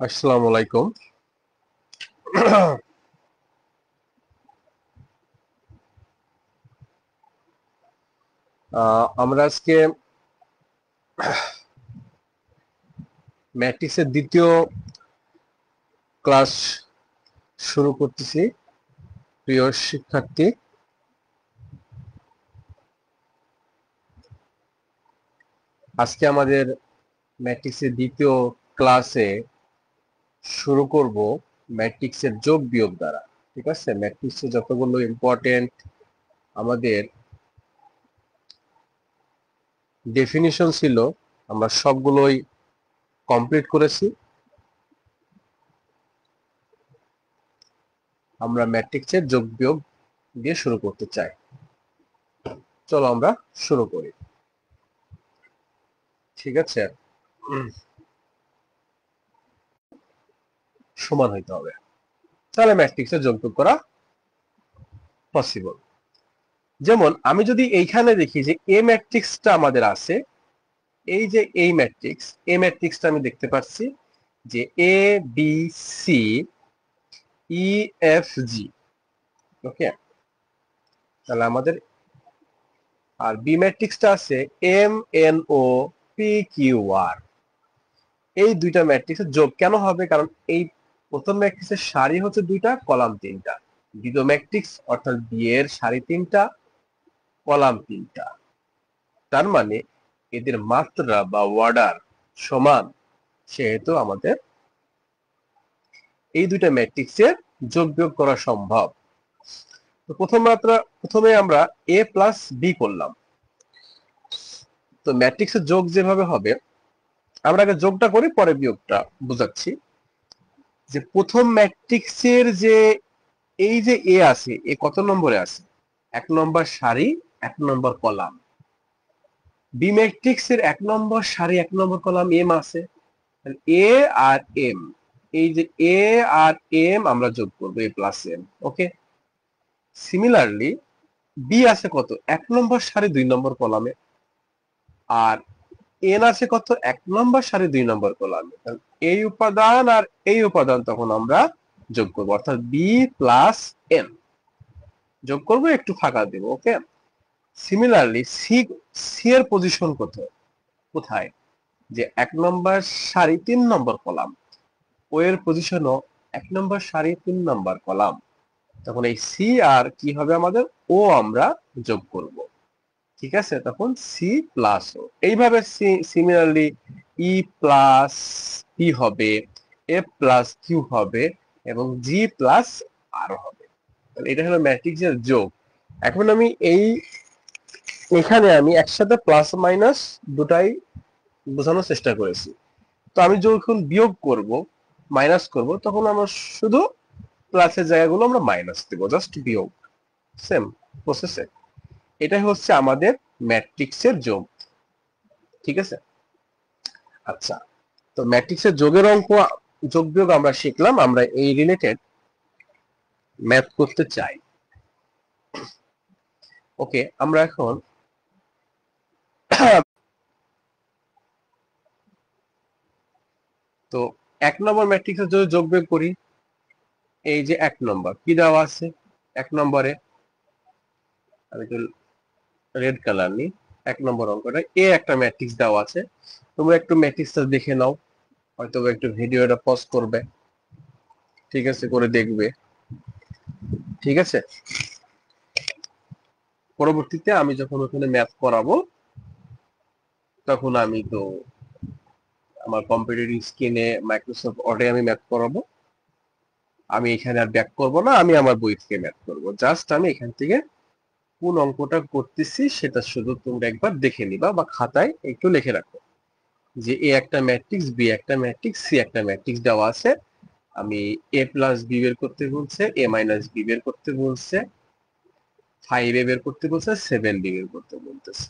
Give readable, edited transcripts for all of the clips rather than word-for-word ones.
আসসালামু আলাইকুম। আমরা আজকে ম্যাট্রিক্সের দ্বিতীয় ক্লাস শুরু করতেছি। প্রিয় শিক্ষার্থী, আজকে আমাদের ম্যাট্রিক্সের দ্বিতীয় ক্লাসে শুরু করব ম্যাট্রিক্সের যোগ বিয়োগ দ্বারা। ঠিক আছে, ম্যাট্রিক্সে যতগুলো ইম্পর্টেন্ট আমাদের ডেফিনিশন ছিল আমরা সবগুলোই কমপ্লিট করেছি। আমরা ম্যাট্রিক্সের যোগ বিয়োগ দিয়ে শুরু করতে চাই। চলো আমরা শুরু করি। ঠিক আছে, সমান হইতে হবে, তাহলে ম্যাট্রিক্সে যোগবিয়োগ করা পসিবল। যেমন আমি যদি এইখানে দেখি যে এ ম্যাট্রিক্সটা আমাদের আছে, এই যে এই ম্যাট্রিক্সটা আমি দেখতে পাচ্ছি যে A B C E F G. Okay, তাহলে আমাদের আর বি ম্যাট্রিক্সটা আছে M N O P Q R. এই দুইটা ম্যাট্রিক্সের যোগ কেন হবে? কারণ এই প্রথম ম্যাট্রিক্সের সারি হচ্ছে দুইটা, কলাম তিনটা। দ্বিতীয় ম্যাট্রিক্স অর্থাৎ বি এর সারি তিনটা, কলাম তিনটা। তার মানে এদের মাত্রা বা অর্ডার সমান, সেহেতু আমাদের এই দুইটা ম্যাট্রিক্সের যোগ বিয়োগ করা সম্ভব। তো প্রথমে আমরা এ প্লাস বি করলাম। তো ম্যাট্রিক্সের যোগ যেভাবে হবে, আমরা আগে যোগটা করি পরে বিয়োগটা বুঝাচ্ছি। যে প্রথম ম্যাট্রিক্সের যে এই যে এ আছে, এ কত নম্বরে আছে? 1 নম্বর সারি 1 নম্বর কলাম। বি ম্যাট্রিক্সের 1 নম্বর সারি 1 নম্বর কলাম এম আছে। এ আর এম, এই যে এ আর এম আমরা যোগ করবো, এ প্লাস এম। ওকে, সিমিলারলি বি আছে কত? 1 নম্বর সারি 2 নম্বর কলামে। আর এন আছে কত? 1 নম্বর সারি 2 নম্বর কলামে। এই উপাদান আর এই উপাদান তখন আমরা যোগ করবো, অর্থাৎ বি প্লাস এন যোগ করবো, একটু ফাঁকা দেবো। ওকে, সিমিলারলি সি, সি এর পজিশন কোথায়? যে 1 নম্বর সারি 3 নম্বর কলাম, ও এর পজিশনও 1 নম্বর সারি 3 নম্বর কলাম। তখন এই সি আর কি হবে আমাদের? ও আমরা যোগ করব। ঠিক আছে, তখন সি প্লাস ও। এইভাবে সিমিলারলি ই প্লাস পি হবে, এফ প্লাস কিউ হবে, এবং জি প্লাস আর হবে। এটা হলো ম্যাট্রিক্সের যোগ। এখন আমি এখানে আমি একসাথে প্লাস মাইনাস দুটাই বোঝানোর চেষ্টা করেছি। তো আমি যখন বিয়োগ করব, মাইনাস করব, তখন আমরা শুধু প্লাসের জায়গাগুলো আমরা মাইনাস দেবো, জাস্ট বিয়োগ। সেম প্রসেসে এটাই হচ্ছে আমাদের ম্যাট্রিক্সের যোগ। ঠিক আছে, আচ্ছা। তো ম্যাট্রিক্সের যোগের অঙ্ক, যোগ বিয়োগ আমরা শিখলাম। আমরা এই রিলেটেড ম্যাথ করতে চাই। ওকে, আমরা এখন তো 1 নম্বর ম্যাট্রিক্সের যদি যোগ বিয়োগ করি, এই যে 1 নম্বর কি দেওয়া আছে? 1 নম্বরে আমি একটু রেড কালার নিই। 1 নম্বর অঙ্কটা এ একটা ম্যাট্রিক্স দেওয়া আছে। তোমরা একটু ম্যাট্রিক্সটা দেখে নাও, হয়তো একটু ভিডিওটা পজ করবে, ঠিক আছে, করে দেখবে। ঠিক আছে, পরবর্তীতে আমি যখন ওখানে ম্যাথ করাবো, তখন আমি তো আমার কম্পিউটার স্ক্রিনে মাইক্রোসফট ওয়ার্ডে আমি ম্যাথ করাবো। আমি এখানে আর ব্যাক করব না, আমি আমার বই থেকে ম্যাথ করব। জাস্ট আমি এখান থেকে কোন অঙ্কটা করতেছি সেটা শুধু তোমরা একবার দেখে নিবা, বা খাতায় একটু লিখে রাখো যে এ একটা ম্যাট্রিক্স, বি একটা ম্যাট্রিক্স, সি একটা ম্যাট্রিক্স দেওয়া আছে। আমি এ প্লাস বি বের করতে বলছে, এ মাইনাস বি বের করতে বলছে, 5 এ বের করতে বলছে, 7 বি বের করতে বলতেছে।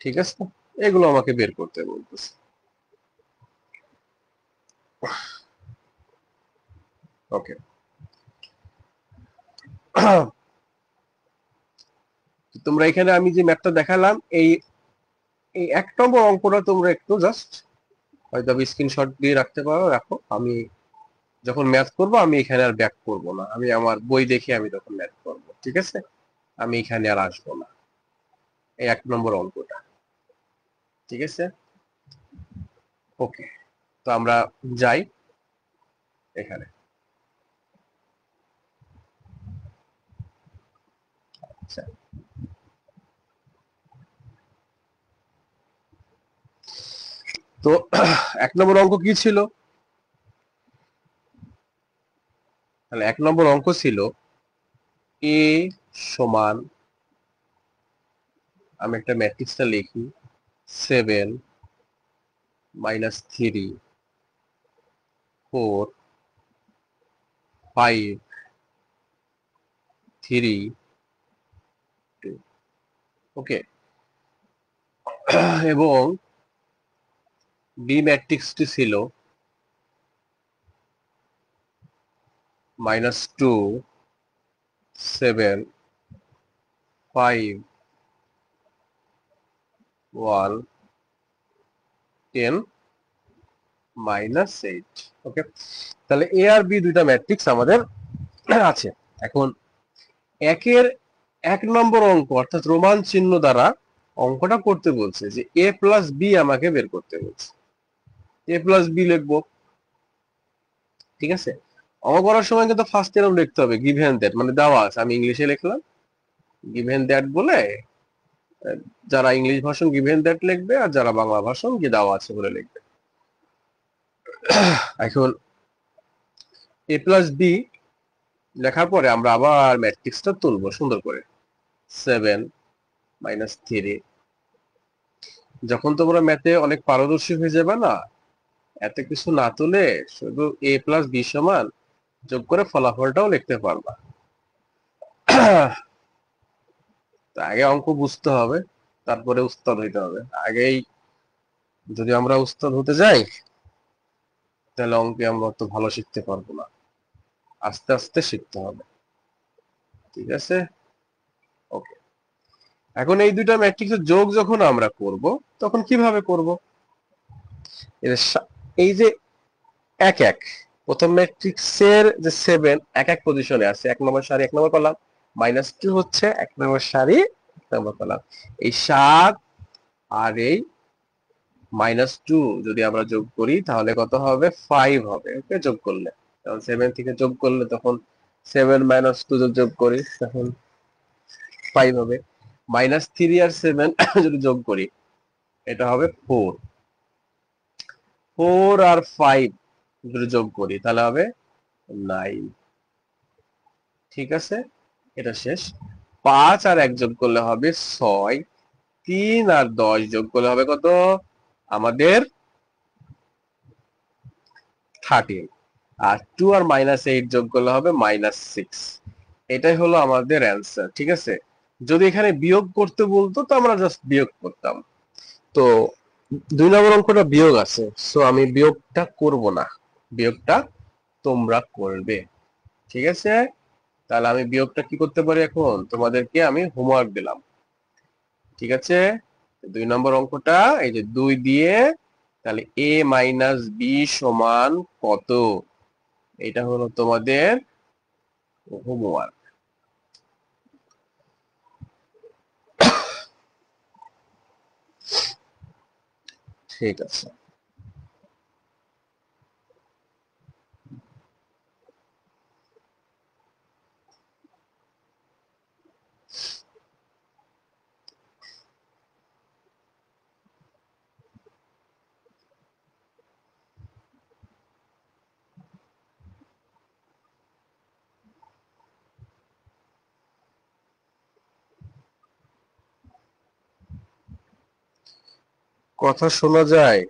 ঠিক আছে, এগুলো আমাকে বের করতে বলতেছে। ওকে, তোমরা এখানে আমি যে ম্যাথটা দেখালাম, এই এই 1 নম্বর অঙ্কটা তোমরা একটু জাস্ট হয়তো স্ক্রিনশট দিয়ে রাখতে পারো, রাখো। আমি যখন ম্যাথ করব আমি এখানে আর ব্যাক করব না, আমি আমার বই দেখে আমি তখন ম্যাথ করব, ঠিক আছে? আমি এখানে আর আসবো না। এই 1 নম্বর অঙ্কটা, ঠিক আছে? ওকে, তো আমরা যাই এখানে। আচ্ছা, তো 1 নম্বর অঙ্ক কি ছিল? তাহলে 1 নম্বর অঙ্ক ছিল এ সমান, আমি একটা ম্যাট্রিক্সটা লিখি, 7 - 3 4 5 3 2, ওকে। এবং বি ম্যাট্রিক্সটি ছিল -2 7 5 1 10 -8, ওকে। তাহলে এ আর বি দুইটা ম্যাট্রিক্স আমাদের আছে। এখন একের 1 নম্বর অঙ্ক অর্থাৎ রোমান চিহ্ন দ্বারা অঙ্কটা করতে বলছে, যে এ প্লাস বি আমাকে বের করতে বলছে। এ প্লাস বি লিখবো, ঠিক আছে? অঙ্ক করার সময় কিন্তু ফার্স্ট এরকম লিখতে হবে, গিভেন দ্যাট, মানে দেওয়া আছে, আমি ইংলিশে লিখলাম গিভেন দ্যাট বলে। যারা ইংলিশ ভার্সন গিভেন দ্যাট লিখবে, আর যারা বাংলা ভার্সন কি দেওয়া আছে বলে লিখবে। এখন এ প্লাস বি লেখার পরে আমরা আবার ম্যাট্রিক্সটা তুলবো সুন্দর করে, 7 - 3। যখন তোমরা ম্যাথে অনেক পারদর্শী হয়ে যাবে না, এত কিছু না তুলে শুধু এ প্লাস বি সমান যোগ করে ফলাফলটাও লিখতে পারবা। আগে অঙ্ক বুঝতে হবে, তারপরে উস্তাদ হইতে হবে। আগেই যদি আমরা উস্তাদ হতে যাই, তাহলে অঙ্কে আমরা তো ভালো শিখতে পারবো না, আস্তে আস্তে শিখতে হবে, ঠিক আছে? ওকে, এখন এই দুইটা ম্যাট্রিক্সের যোগ যখন আমরা করব, তখন কিভাবে করব? এই যে এক এক, প্রথম ম্যাট্রিক্সের যে 7 এক এক পজিশনে আছে, 1 নম্বর সারি 1 নম্বর কলাম, -2 হচ্ছে 1 নম্বর সারি 1 নম্বর কলাম। এই 7 আর এই -2 যদি আমরা যোগ করি তাহলে কত হবে? 5 হবে, ওকে। যোগ করলে তখন 7 থেকে যোগ করলে তখন 7 - 2 যোগ করি তখন 5 হবে। -3 আর 7 যদি যোগ করি এটা হবে 4। 4 আর 5 যদি যোগ করি তাহলে হবে 9, ঠিক আছে? এটা শেষ। 5 আর 1 যোগ করলে হবে 6, 3 আর 10 যোগ করলে হবে কত আমাদের? 13। আর 2 আর -8 যোগ করলে হবে -6। এটাই হলো আমাদের অ্যান্সার, ঠিক আছে? যদি এখানে বিয়োগ করতে বলতো তো আমরা জাস্ট বিয়োগ করতাম। তো 2 নম্বর অঙ্কটা বিয়োগ আছে, সো আমি বিয়োগটা করব না, বিয়োগটা তোমরা করবে, ঠিক আছে? তাহলে আমি বিয়োগটা কি করতে পারি? এখন তোমাদেরকে আমি হোমওয়ার্ক দিলাম, ঠিক আছে? 2 নম্বর অঙ্কটা এই যে 2 দিয়ে, তাহলে a - b সমান কত, এটা হলো তোমাদের হোমওয়ার্ক। ঠিক আছে, কথা শোনা যায়?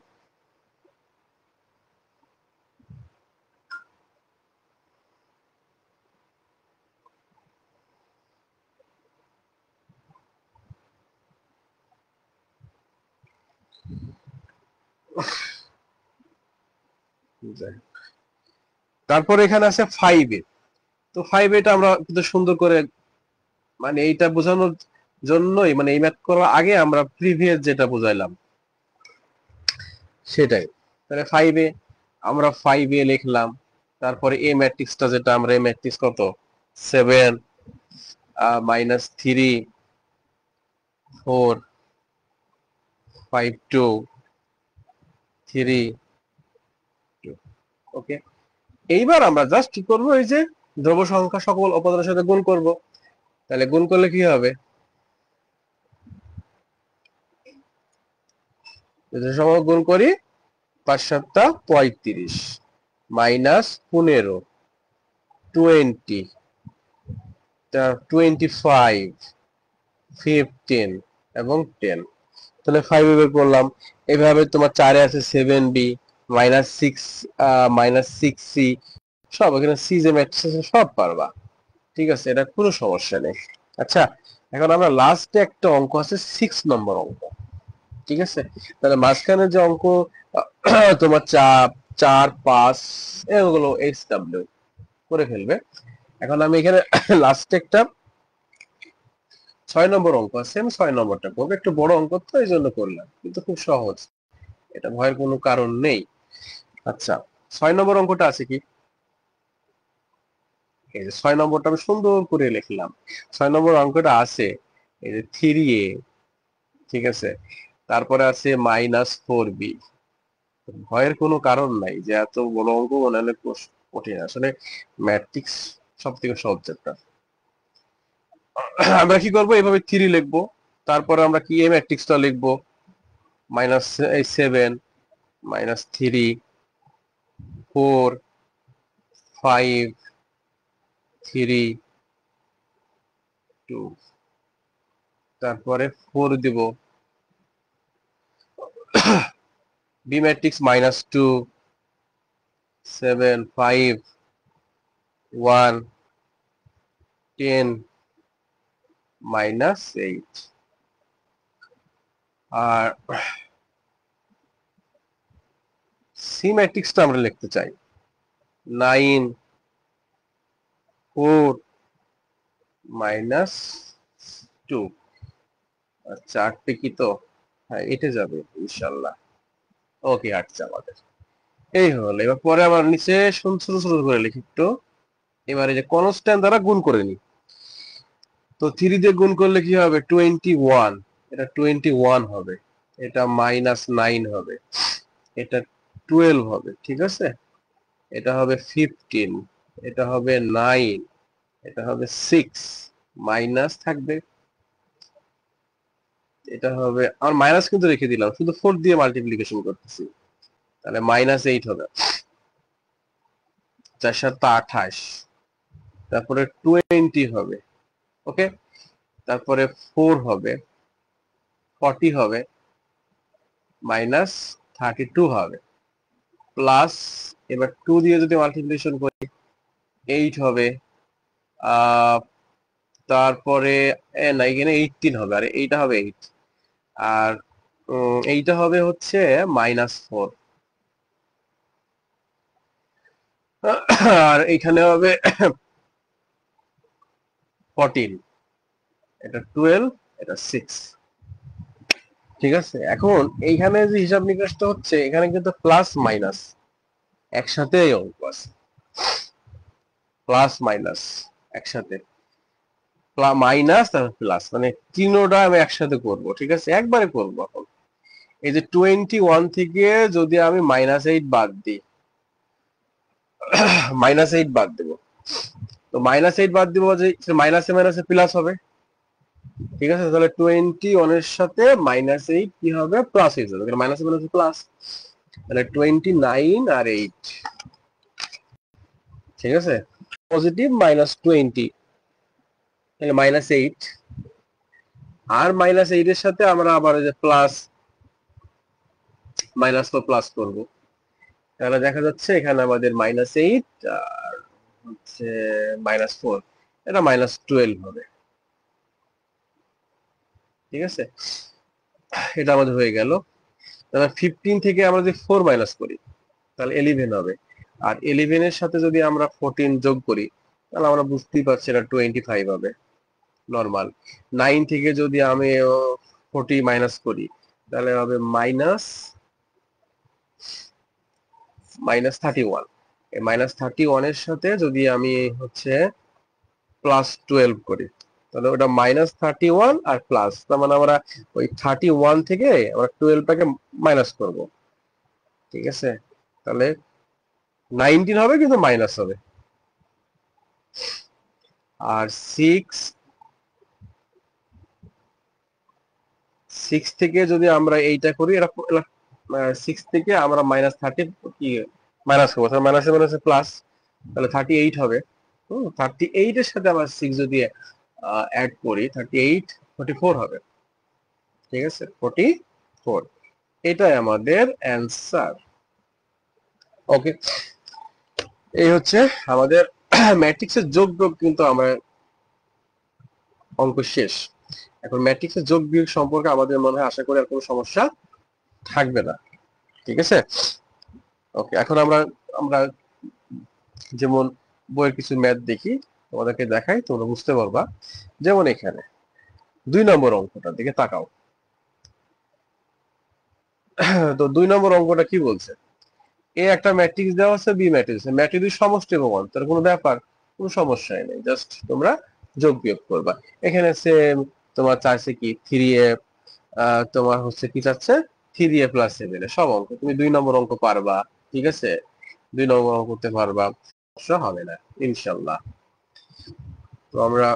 তারপর এখানে আছে 5 তো 5 এটা আমরা কিন্তু সুন্দর করে, মানে এইটা বোঝানোর জন্যই, মানে এই ম্যাথ করার আগে আমরা প্রিভিয়াস যেটা বুঝাইলাম সেটাই। তাহলে 5a আমরা 5a লিখলাম। তারপরে এ ম্যাট্রিক্সটা যেটা আমরা এ ম্যাট্রিক্স কত 7 -3 4 5 2 3 2। ওকে, এইবার আমরা জাস্ট কি করব, এই যে ধ্রুব সংখ্যা সকল উপাদানের সাথে গুণ করব। তাহলে গুণ করলে কি হবে, যদি সময় গুণ করি 5 7 35 -15 20 25 15 এবং 10। তাহলে 5 বের করলাম। এইভাবে তোমার 4 এ আছে 7b -6 -6c, সব এখানে c যে ম্যাট্রিক্স আছে সব পারবা। ঠিক আছে, এটা কোনো সমস্যা নেই। আচ্ছা, এখন আমরা লাস্টে একটা অঙ্ক আছে 6 নম্বর অঙ্ক। ঠিক আছে, তাহলে মাঝখানে যে অঙ্ক তোমার 4 4 5 এগুলো SW করে ফেলবে। এখন আমি এখানে লাস্টে একটা 6 নম্বর অঙ্ক আছে, আমি 6 নম্বরটা করবো। একটু বড় অঙ্ক তো এই জন্য করলাম, কিন্তু খুব সহজ, এটা ভয়ের কোনো কারণ নেই। আচ্ছা, 6 নম্বর অঙ্কটা আছে কি, এই যে 6 নম্বরটা আমি সুন্দর করে লিখলাম। 6 নম্বর অঙ্কটা আছে এই যে 3a, ঠিক আছে, তারপরে আছে -4b। ভয়ের কোনো কারণ নাই যে এত বড় অঙ্ক বানালে কঠিন। আসলে ম্যাট্রিক্স সব থেকে সহজ চ্যাপ্টার। আমরা কি করব, এইভাবে 3 লিখবো, তারপরে আমরা কি এ ম্যাট্রিক্সটা লিখবো -7 -3 4 5 3 2, তারপরে 4 দিব, বি ম্যাট্রিক্স -2 7 5 1 10 -8। আর সি ম্যাট্রিক্সটা আমরা লিখতে চাই 9 4 -2। আচ্ছা, 8 কি তো, হ্যাঁ এটা যাবে ইনশাআল্লাহ। ওকে, 8 আমাদের এই হলো। এবার পরে আবার নিচে ছোট ছোট করে লিখি একটু। এবারে যে কনস্ট্যান্ট দ্বারা গুণ করে নি, তো 3 দিয়ে গুণ করলে কি হবে 21, এটা 21 হবে, এটা -9 হবে, এটা 12 হবে, ঠিক আছে, এটা হবে 15, এটা হবে 9, এটা হবে 6, মাইনাস থাকবে, এটা হবে, আর মাইনাস কিন্তু রেখে দিলাম, শুধু 4 দিয়ে মাল্টিপ্লিকেশন করতেছি, তাহলে -8 হবে, 4 7 28, তারপরে 20 হবে, ওকে, তারপরে 4 হবে, 40 হবে, -32 হবে, প্লাস এবার 2 দিয়ে যদি মাল্টিপ্লিকেশন করি 8 হবে, তারপরে না এখানে 18 হবে, আর এইটা হবে 8, আর এইটা হবে হচ্ছে -4, আর এইখানে হবে 14, এটা 12, এটা 6। ঠিক আছে, এখন এইখানে যে হিসাব নিকাশটা হচ্ছে, এখানে কিন্তু প্লাস মাইনাস একসাথে অঙ্ক আছে, প্লাস মাইনাস একসাথে, মাইনাস তারপর প্লাস, মানে তিনোটা আমি একসাথে করব। ঠিক আছে, একবারে করব। এখন এই যে 21 থেকে যদি আমি -8 বাদ দিই, -8 বাদ দেবো, তো -8 বাদ দিব যে মাইনাসে মাইনাসে প্লাস হবে। ঠিক আছে, তাহলে 21 এর সাথে -8 কি হবে, প্লাস হয়ে যাবে, মাইনাসে মাইনাসে প্লাস, তাহলে 29 আর 8। ঠিক আছে, পজিটিভ -20, তাহলে -8, আর -8 এর সাথে আমরা আবার যে প্লাস মাইনাস তো প্লাস করব, তাহলে দেখা যাচ্ছে এখানে আমাদের -8 আর হচ্ছে -4, এটা -12 হবে। ঠিক আছে, এটা আমাদের হয়ে গেল। তাহলে 15 থেকে আমরা যদি 4 মাইনাস করি তাহলে 11 হবে, আর 11 এর সাথে যদি আমরা 14 যোগ করি তাহলে আমরা বুঝতেই পারছি এটা 25 হবে নরমাল। 9 থেকে যদি আমি 40 মাইনাস করি তাহলে হবে -31, এই -31 এর সাথে যদি আমি হচ্ছে +12 করি, তাহলে ওটা -31 আর প্লাস, তার মানে আমরা ওই 31 থেকে আমরা 12টাকে মাইনাস করব, ঠিক আছে? তাহলে 19 হবে কিন্তু মাইনাস হবে। আর 6 থেকে যদি আমরা এইটা করি, এটা 6 থেকে আমরা -30 কি মাইনাস করবো, তাহলে মাইনাসে মাইনাসে প্লাস, তাহলে 38 হবে। 38 এর সাথে আবার 6 যদি অ্যাড করি, 38 44 হবে, ঠিক আছে? 44, এটাই আমাদের অ্যান্সার। ওকে, এই হচ্ছে আমাদের ম্যাট্রিক্সের যোগ বিয়োগ, কিন্তু আমরা অঙ্ক শেষ। এখন ম্যাট্রিক্সের যোগ বিয়োগ সম্পর্কে আমাদের মনে হয় আশা করি আর কোনো সমস্যা থাকবে না, ঠিক আছে? ওকে, এখন আমরা আমরা যেমন বইয়ের কিছু ম্যাথ দেখি, তোমাদেরকে দেখাই, তোমরা বুঝতে পারবা। যেমন এখানে 2 নম্বর অঙ্কটার দিকে তাকাও। তো 2 নম্বর অঙ্কটা কি বলছে? এ একটা ম্যাট্রিক্স দেওয়া আছে, বি ম্যাট্রিক্স, ম্যাট্রিক্স সমষ্টি এবং অন্তর, কোনো ব্যাপার, কোনো সমস্যাই নেই, জাস্ট তোমরা যোগ বিয়োগ করবা। এখানে সেম তোমার চাইছে কি 3a, তোমার হচ্ছে কি চাচ্ছে 3a + 7a, সব অঙ্ক তুমি 2 নম্বর অঙ্ক পারবা, ঠিক আছে? 2 নম্বর অঙ্ক করতে পারবা, সমস্যা হবে না ইনশাআল্লাহ। তো আমরা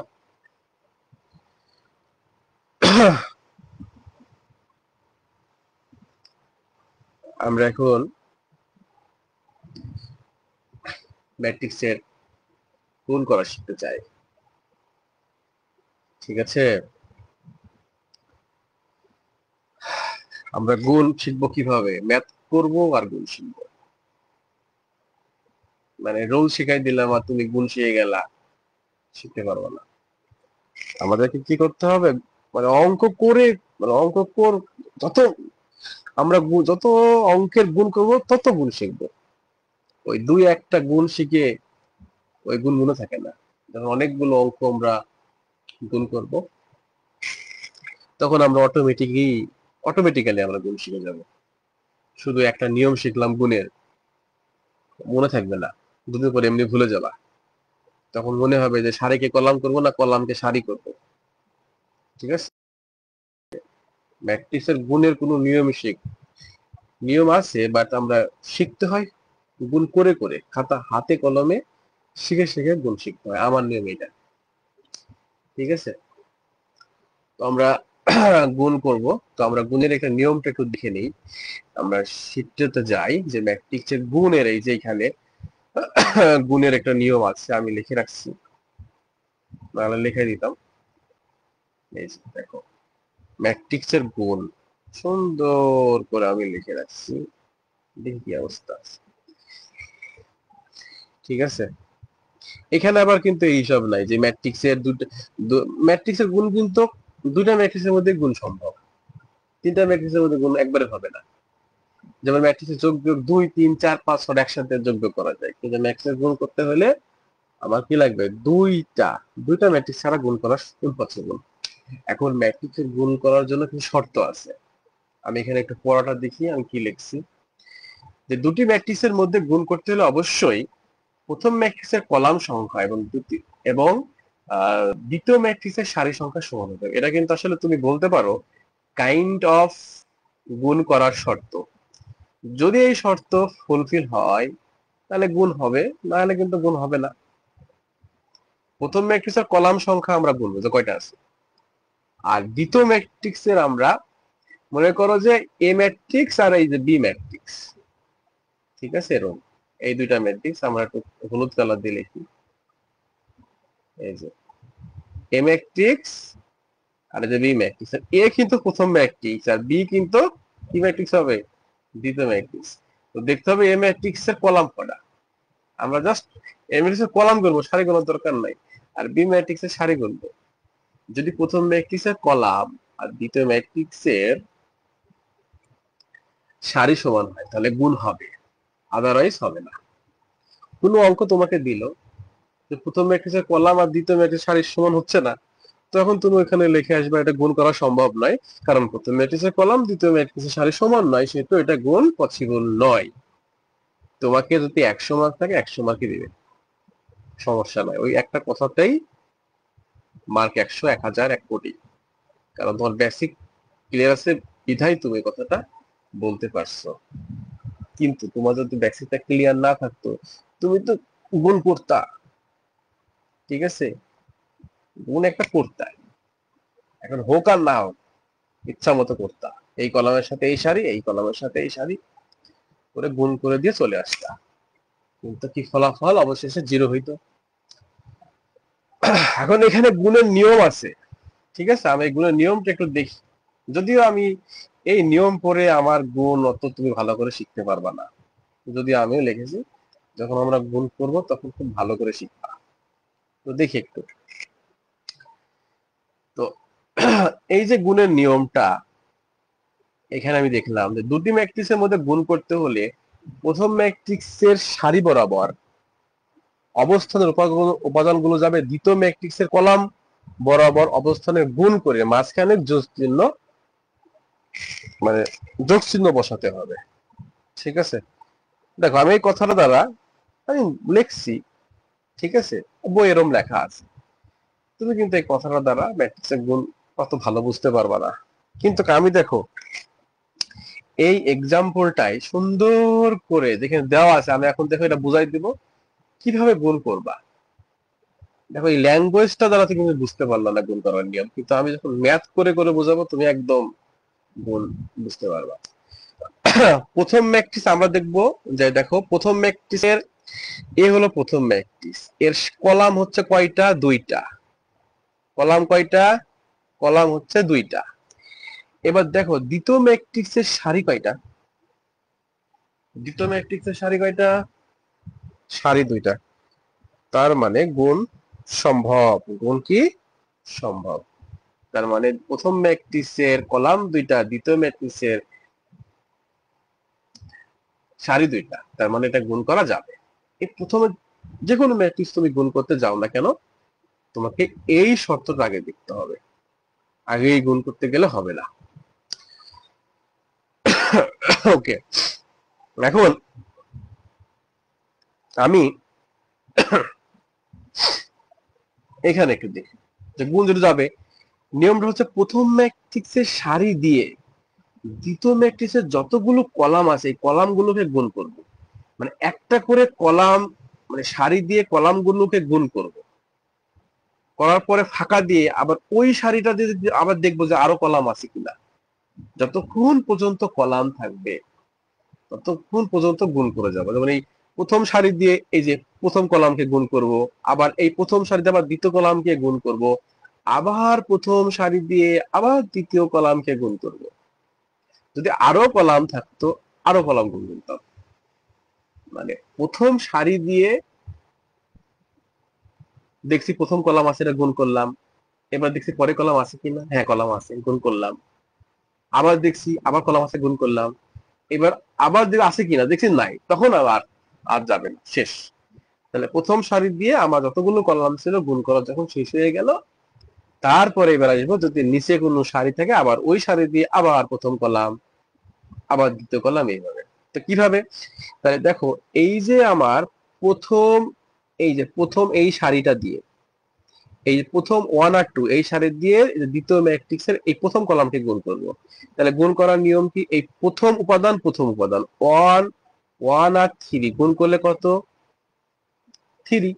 এখন ম্যাট্রিক্সের গুণ করা শিখতে চাই, ঠিক আছে? আমরা গুণ শিখবো কিভাবে, ম্যাথ করব আর গুণ শিখবো, মানে রোল শিখাই দিলাম আর তুমি গুণ শিখে গেলা, শিখতে পারবো না। আমাদেরকে কি করতে হবে, মানে অঙ্ক করে, মানে অঙ্ক কর, যত আমরা যত অঙ্কের গুণ করব তত গুণ শিখবো। ওই 2-1টা গুণ শিখে ওই গুণ মনে থাকে না। যখন অনেকগুলো অঙ্ক আমরা গুণ করব, তখন আমরা অটোমেটিক্যালি আমরা গুণ শিখে যাব। শুধু একটা নিয়ম শিখলাম গুণের, মনে থাকবে না, দুদিন পরে এমনি ভুলে যাবা। তখন মনে হবে যে সারিকে কলাম করব না কলামকে সারি করব, ঠিক আছে? ম্যাট্রিক্সের গুণের কোনো নিয়ম আছে, বাট আমরা শিখতে হয় গুণ করে করে, খাতা হাতে কলমে শিখে শিখে গুণ শিখতে হয়, আমার নিয়ম এটা, ঠিক আছে? তো আমরা গুণ করব, তো আমরা গুণের একটা নিয়মটা একটু দেখে নিই। আমরা শিখতে যাই যে ম্যাট্রিক্সের গুণের এই যে এখানে গুণের একটা নিয়ম আছে, আমি লিখে রাখছি, নাহলে লিখে দিতাম। এই যে দেখো, ম্যাট্রিক্সের গুণ সুন্দর করে আমি লিখে রাখছি, দেখি কি অবস্থা আছে, ঠিক আছে? এখানে আবার কিন্তু এইসব নাই যে ম্যাট্রিক্সের ম্যাট্রিক্সের গুণ কিন্তু দুইটা ম্যাট্রিক্সের মধ্যে গুণ সম্ভব, তিনটা ম্যাট্রিক্সের মধ্যে গুণ একবারে হবে না। যেমন ম্যাট্রিক্সের যোগ বিয়োগ 2 3 4 5 6 একসাথে যোগ বিয়োগ করা যায়, কিন্তু ম্যাট্রিক্সের গুণ করতে হলে আমার কি লাগবে, দুইটা ম্যাট্রিক্স ছাড়া গুণ করা ইম্পসিবল। এখন ম্যাট্রিক্সের গুণ করার জন্য কিছু শর্ত আছে, আমি এখানে একটু পড়াটা দেখি আমি কি লিখছি। যে দুটি ম্যাট্রিক্সের মধ্যে গুণ করতে হলে অবশ্যই প্রথম ম্যাট্রিক্সের কলাম সংখ্যা এবং দ্বিতীয় ম্যাট্রিক্সের সারি সংখ্যা সমান হবে। এটা কিন্তু আসলে তুমি বলতে পারো কাইন্ড অফ গুণ করার শর্ত। যদি এই শর্ত ফুলফিল হয় তাহলে গুণ হবে, না হলে কিন্তু গুণ হবে না। প্রথম ম্যাট্রিক্সের কলাম সংখ্যা আমরা গুনবো যে কয়টা আছে, আর দ্বিতীয় ম্যাট্রিক্সের আমরা মনে করো যে এ ম্যাট্রিক্স আর এই যে বি ম্যাট্রিক্স, ঠিক আছে? এরকম এই দুইটা ম্যাট্রিক্স আমরা একটু হলুদ কালার দিয়ে লিখি, এই যে এ ম্যাট্রিক্স আর এই যে বি ম্যাট্রিক্স। এ কিন্তু প্রথম ম্যাট্রিক্স আর বি কিন্তু কি ম্যাট্রিক্স হবে, দ্বিতীয় ম্যাট্রিক্স। তো দেখতে হবে এ ম্যাট্রিক্স এর কলাম কয়টা, আমরা জাস্ট এ ম্যাট্রিক্স এর কলাম গুনবো, সারি গোনার দরকার নাই। আর বি ম্যাট্রিক্স এর সারি গুনবো। যদি প্রথম ম্যাট্রিক্স এর কলাম আর দ্বিতীয় ম্যাট্রিক্স এর সারি সমান হয় তাহলে গুণ হবে, আদারওয়াইজ হবে না। কোনো অঙ্ক তোমাকে দিল যে প্রথম ম্যাট্রিক্সের কলাম আর দ্বিতীয় ম্যাট্রিক্স সারির সমান হচ্ছে না, তখন তুমি ওখানে লিখে আসবে এটা গুণ করা সম্ভব নয়, কারণ প্রথম ম্যাট্রিক্সের কলাম দ্বিতীয় ম্যাট্রিক্সের সারি সমান নয়, সেহেতু এটা গুণ পসিবল নয়। তোমাকে যদি 100 মার্ক থাকে 100 মার্কই দিবে, সমস্যা নাই। ওই একটা কথাতেই মার্ক 100, 1000, 1 কোটি। কারণ তোমার বেসিক ক্লিয়ার আছে বিধায় তুমি কথাটা বলতে পারছো। কিন্তু তোমার যদি বেসিকটা ক্লিয়ার না থাকতো, তুমি তো গুণ করতা, ঠিক আছে, গুণ একটা করতা, এখন হোক আর না হোক ইচ্ছা মতো করতা, এই কলামের সাথে এই সারি, এই কলামের সাথে এই সারি করে গুণ করে দিয়ে চলে আসতা, কিন্তু কি ফলাফল অবশেষে জিরো হইতো। এখন এখানে গুণের নিয়ম আছে, ঠিক আছে, আমি এই গুণের নিয়মটা একটু দেখি। যদিও আমি এই নিয়ম পড়ে আমার গুণ অত তুমি ভালো করে শিখতে পারবা না, যদিও আমিও লিখেছি যখন আমরা গুণ করব তখন খুব ভালো করে শিখবা। তো দেখি একটু। তো এই যে গুণের নিয়মটা, এখানে আমি দেখলাম যে দুটি ম্যাট্রিক্সের মধ্যে গুণ করতে হলে প্রথম ম্যাট্রিক্সের সারি বরাবর অবস্থানের উপাদানগুলো যাবে দ্বিতীয় ম্যাট্রিক্সের কলাম বরাবর অবস্থানে গুণ করে মাঝখানে যোগ চিহ্ন, মানে যোগ চিহ্ন বসাতে হবে, ঠিক আছে। দেখো আমি এই কথাটা দ্বারা আমি লিখছি, ঠিক আছে, বই এরম লেখা আছে, তুমি কিন্তু এই কথাটা দ্বারা ম্যাট্রিক্সের গুণ অত ভালো বুঝতে পারবা না। কিন্তু আমি দেখো এই এক্সাম্পলটাই সুন্দর করে যেখানে দেওয়া আছে, আমি এখন দেখো এটা বুঝাই দিব কিভাবে গুণ করবা। দেখো এই ল্যাঙ্গুয়েজটা দ্বারা তুমি বুঝতে পারলা না গুণ করার নিয়ম, কিন্তু আমি যখন ম্যাথ করে করে বোঝাবো তুমি একদম গুণ বুঝতে পারবা। প্রথম ম্যাট্রিক্স আমরা দেখবো যে দেখো প্রথম ম্যাট্রিক্সের এ হলো প্রথম ম্যাট্রিক্স, এর কলাম হচ্ছে কয়টা? দুইটা। কলাম কয়টা? কলাম হচ্ছে দুইটা। এবার দেখো দ্বিতীয় ম্যাট্রিক্সের সারি কয়টা? দ্বিতীয় ম্যাট্রিক্সের সারি কয়টা? সারি দুইটা। তার মানে গুণ সম্ভব। গুণ কি সম্ভব? তার মানে প্রথম ম্যাট্রিক্সের কলাম দুইটা, দ্বিতীয় ম্যাট্রিক্সের সারি দুইটা, তার মানে এটা গুণ করা যাবে। এই প্রথমে যে কোনো ম্যাট্রিক্স তুমি গুণ করতে যাও না কেন, তোমাকে এই শর্তটা আগে দেখতে হবে, আগেই গুণ করতে গেলে হবে না। ওকে, এখন আমি এখানে একটু দেখি যে গুণ যেটা যাবে, নিয়মটা হচ্ছে প্রথম ম্যাট্রিক্সের সারি দিয়ে দ্বিতীয় ম্যাট্রিক্সের যতগুলো কলাম আছে এই কলামগুলোকে গুণ করব। মানে একটা করে কলাম, মানে সারি দিয়ে কলামগুলোকে গুণ করব, করার পরে ফাঁকা দিয়ে আবার ওই সারিটা দিয়ে আবার দেখবো যে আরো কলাম আছে কিনা। যতক্ষণ পর্যন্ত কলাম থাকবে ততক্ষণ পর্যন্ত গুণ করে যাবো। যেমন এই প্রথম সারি দিয়ে এই যে প্রথম কলামকে গুণ করব, আবার এই প্রথম সারিতে আবার দ্বিতীয় কলামকে গুণ করব, আবার প্রথম সারি দিয়ে আবার দ্বিতীয় কলামকে গুণ করব। যদি আরো কলাম থাকতো আরো কলাম গুণ করতাম। মানে প্রথম সারি দিয়ে দেখছি প্রথম কলাম আছে, এটা গুণ করলাম, এবার দেখছি পরে কলাম আছে কিনা, হ্যাঁ কলাম আছে, গুণ করলাম, আবার দেখছি আবার কলাম আছে, গুণ করলাম, এবার আবার যে আছে কিনা দেখছি নাই, তখন আবার আর যাবে না, শেষ। তাহলে প্রথম সারি দিয়ে আমার যতগুলো কলাম ছিল গুণ করা যখন শেষ হয়ে গেল, তারপরে এবার আসবো যদি নিচে কোনো সারি থাকে আবার ওই সারি দিয়ে আবার প্রথম কলাম, আবার দ্বিতীয় কলাম, এইভাবে। তো কিভাবে? তাহলে দেখো এই যে আমার প্রথম, এই যে প্রথম এই সারিটা দিয়ে এই প্রথম 1 আর 2 এই সারি দিয়ে দ্বিতীয় ম্যাট্রিক্সের এই প্রথম কলামকে গুণ করব। তাহলে গুণ করার নিয়ম কি? এই প্রথম উপাদান 1 1 আর 3 গুণ করলে কত? 3।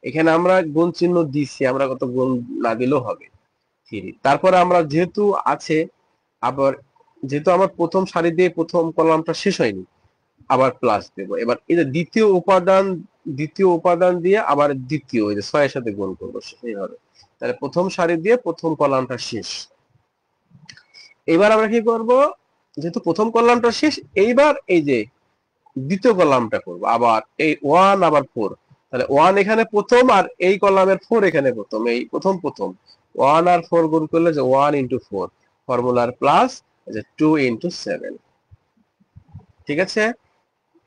এখানে আমরা গুণ চিহ্ন দিচ্ছি, আমরা কত গুণ না দিলেও হবে 3। তারপরে আমরা যেহেতু আছে, আবার যেহেতু আমার প্রথম সারি দিয়ে প্রথম কলামটা শেষ হয়নি, আবার প্লাস দেব। এবার এই যে দ্বিতীয় উপাদান দিয়ে আবার দ্বিতীয় এই যে 6 এর সাথে গুণ করবো এইভাবে। তাহলে প্রথম সারি দিয়ে প্রথম কলামটা শেষ। এবার আমরা কি করব? যেহেতু প্রথম কলামটা শেষ, এইবার এই যে দ্বিতীয় কলামটা করব, আবার এই 1 আবার 4। তাহলে 1 এখানে প্রথম আর এই কলামের 4 এখানে প্রথম, এই প্রথম প্রথম 1 আর 4 গুণ করলে যে 1 ইনটু 4 ফর্মুলার প্লাস যে 2 ইনটু 7, ঠিক আছে।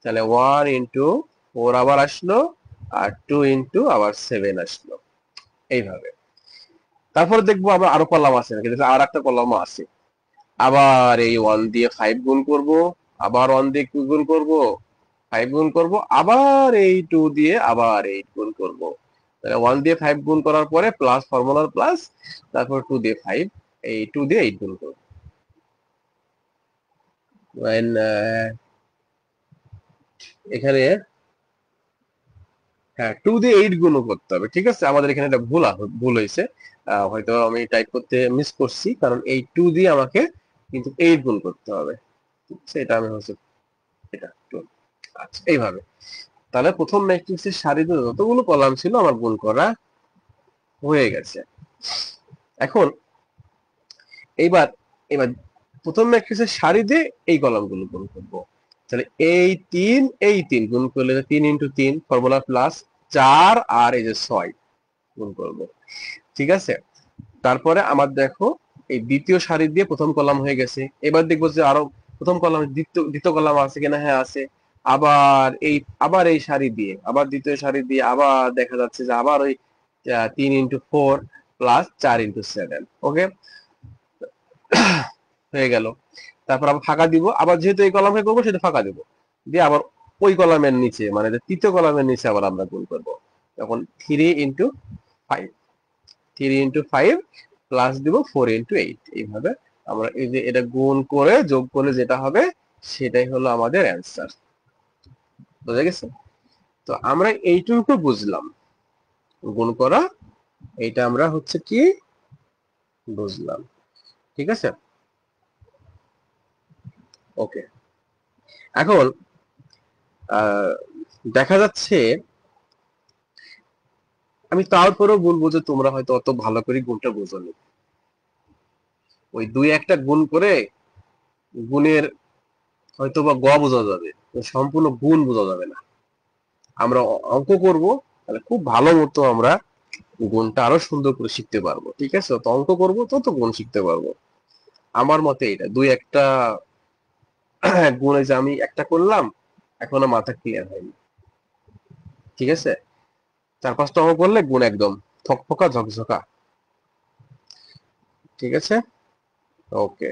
তাহলে 1 ইনটু 4 আবার আসলো, আর 2 ইনটু আবার 7 আসলো, এইভাবে। তারপরে দেখবো আবার আরো কলাম আছে নাকি, আর একটা কলাম আছে, আবার এই 1 দিয়ে 5 গুণ করব, আবার 1 দিয়ে কি গুণ করব? 5 গুণ করব, আবার এই 2 দিয়ে আবার 8 গুণ করব। তাহলে 1 দিয়ে 5 গুণ করার পরে প্লাস, ফর্মুলার প্লাস, তারপর 2 দিয়ে 5, এই 2 দিয়ে 8 গুণ করব। এখানে হ্যাঁ 2 দিয়ে 8 গুণও করতে হবে, ঠিক আছে। আমাদের এখানে এটা ভুল হয়েছে, হয়তো আমি টাইপ করতে মিস করছি, কারণ এই 2 দিয়ে আমাকে কিন্তু 8 গুণ করতে হবে, ঠিক আছে। এটা আমি হচ্ছে এটা 2। আচ্ছা, এইভাবে তাহলে প্রথম ম্যাট্রিক্সের সারিতে যতগুলো কলাম ছিল আমার গুণ করা হয়ে গেছে। এখন এইবার এবার প্রথম ম্যাট্রিক্সের সারিতে এই কলামগুলো গুণ করব। তাহলে এই তিন গুণ করলে 3 × 3 ফর্মুলা প্লাস 4 আর এই যে 6 গুণ করব, ঠিক আছে। তারপরে আমার দেখো এই দ্বিতীয় সারি দিয়ে প্রথম কলাম হয়ে গেছে। এবার দেখবো যে আরো প্রথম কলাম দ্বিতীয় কলাম আছে কিনা, হ্যাঁ আছে। আবার এই সারি দিয়ে আবার দ্বিতীয় সারি দিয়ে আবার দেখা যাচ্ছে যে আবার ওই 3 × 4 প্লাস 4 × 7, ওকে হয়ে গেল। তারপর আবার ফাঁকা দিব, আবার যেহেতু এই কলামে করবো সেটা ফাঁকা দিব, দিয়ে আবার ওই কলামের নিচে মানে তৃতীয় কলামের নিচে আবার আমরা গুণ করবো। তখন 3 × 5, 3 × 5 প্লাস দিব 4 × 8, এইভাবে আমরা এই যে এটা গুণ করে যোগ করলে যেটা হবে সেটাই হলো আমাদের অ্যান্সার। বুঝা গেছে? তো আমরা এইটুকু বুঝলাম, গুণ করা এইটা আমরা হচ্ছে কি বুঝলাম, ঠিক আছে। ওকে, এখন দেখা যাচ্ছে আমি তারপরেও বলবো যে তোমরা হয়তো অত ভালো করে গুণটা বোঝোনি। ওই দুই একটা গুণ করে গুণের হয়তো বা গ বোঝা যাবে, সম্পূর্ণ গুণ বোঝা যাবে না। আমরা অঙ্ক করব, তাহলে খুব ভালো মতো আমরা গুণটা আরো সুন্দর করে শিখতে পারবো, ঠিক আছে। তো অঙ্ক করবো তো গুণ শিখতে পারবো। আমার মতে এটা দুই একটা গুণে যে আমি একটা করলাম এখনো মাথা ক্লিয়ার হয়নি, ঠিক আছে। 4-5টা অঙ্ক করলে গুণ একদম থকফকা ঝকঝকা, ঠিক আছে। ওকে,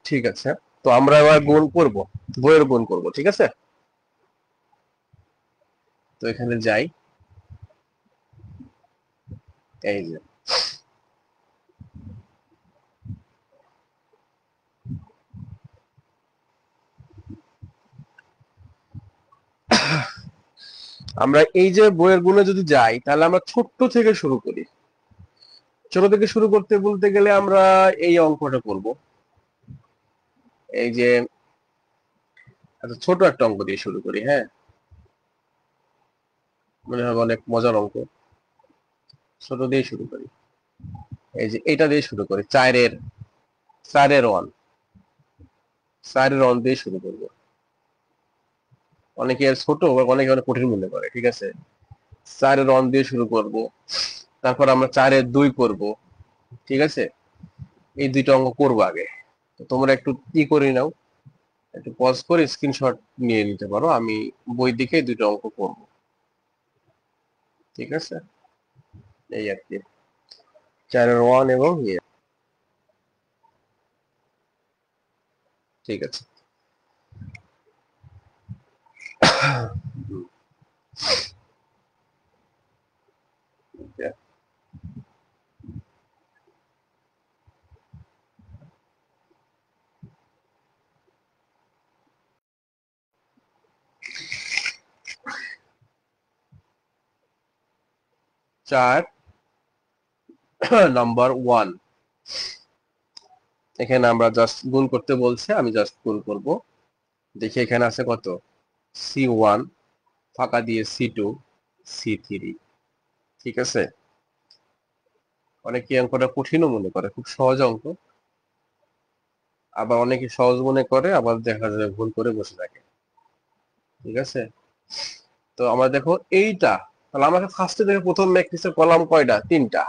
ঠিক আছে। তো আমরা এবার গুণ করব, বইয়ের গুণ করব, ঠিক আছে। তো এখানে যাই, এই যে আমরা এই যে বইয়ের গুণে যদি যাই তাহলে আমরা ছোট্ট থেকে শুরু করি। ছোট থেকে শুরু করতে বলতে গেলে আমরা এই অঙ্কটা করব, এই যে আচ্ছা ছোট একটা অঙ্ক দিয়ে শুরু করি, হ্যাঁ মনে হয় অনেক মজার অঙ্ক। ছোট দিয়ে শুরু করি, এই যে এটা দিয়ে শুরু করি, চারের ওয়ান, চারের ওয়ান দিয়ে শুরু করবো। অনেকে ছোট অনেকে অনেক কঠিন মনে করে, ঠিক আছে। 4-এর 1 দিয়ে শুরু করব, তারপর আমরা 4-এর 2 করব, ঠিক আছে। এই দুইটা অঙ্ক করবো আগে। তো তোমরা একটু কি করে নাও, একটু পজ করে স্ক্রিনশট নিয়ে নিতে পারো, আমি বই দেখে দুইটা অঙ্ক করব, ঠিক আছে। এই আর কি 4-এর 1 এবং ঠিক আছে। Okay. 4 নাম্বার 1, এখানে আমরা জাস্ট গুণ করতে বলছে, আমি জাস্ট গুণ করব। দেখি এখানে আছে কত, C1 ফাঁকা দিয়ে C2 C3, ঠিক আছে। অনেকে অঙ্কটা কঠিনও মনে করে, খুব সহজ অঙ্ক। আবার অনেকে সহজ মনে করে, আবার দেখা যায় ভুল করে বসে থাকে। ঠিক আছে, তো আমরা দেখো এইটা, তাহলে আমাকে ফার্স্টে দেখো প্রথম ম্যাট্রিক্সের কলাম কয়টা? 3টা,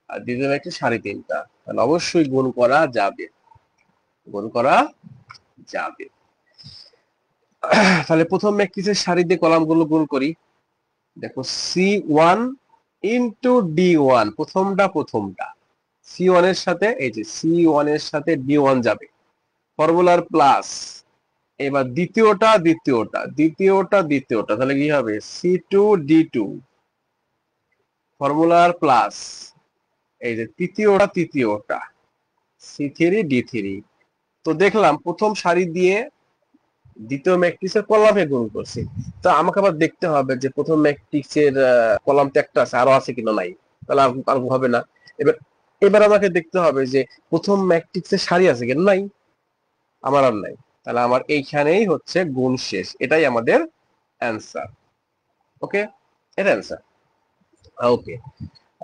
আর দ্বিতীয় ম্যাট্রিক্স 3.5টা। তাহলে অবশ্যই গুণ করা যাবে, গুণ করা যাবে। তাহলে প্রথম ম্যাট্রিক্সের সারি দিয়ে কলামগুলো গুণ করি। দেখো C1 ইন্টু D1, প্রথমটা C1 এর সাথে, এই যে C1 এর সাথে D1 যাবে, ফর্মুলার প্লাস। এবার দ্বিতীয়টা, তাহলে কি হবে? C2 D2, ফর্মুলার plus. এই যে তৃতীয়টা C3 D3। তো দেখলাম প্রথম সারি দিয়ে দ্বিতীয় ম্যাট্রিক্সের কলামে গুণ করছি। তো আমাকে আবার দেখতে হবে যে প্রথম ম্যাট্রিক্সের কলাম তো একটা আছে, আরো আছে কিনা নাই, তাহলে আর হবে না। এবার এবার আমাকে দেখতে হবে যে প্রথম ম্যাট্রিক্সের সারি আছে কিনা, নাই, আমার আর নাই। তাহলে আমার এইখানেই হচ্ছে গুণ শেষ, এটাই আমাদের অ্যান্সার। ওকে, এটা অ্যান্সার। ওকে,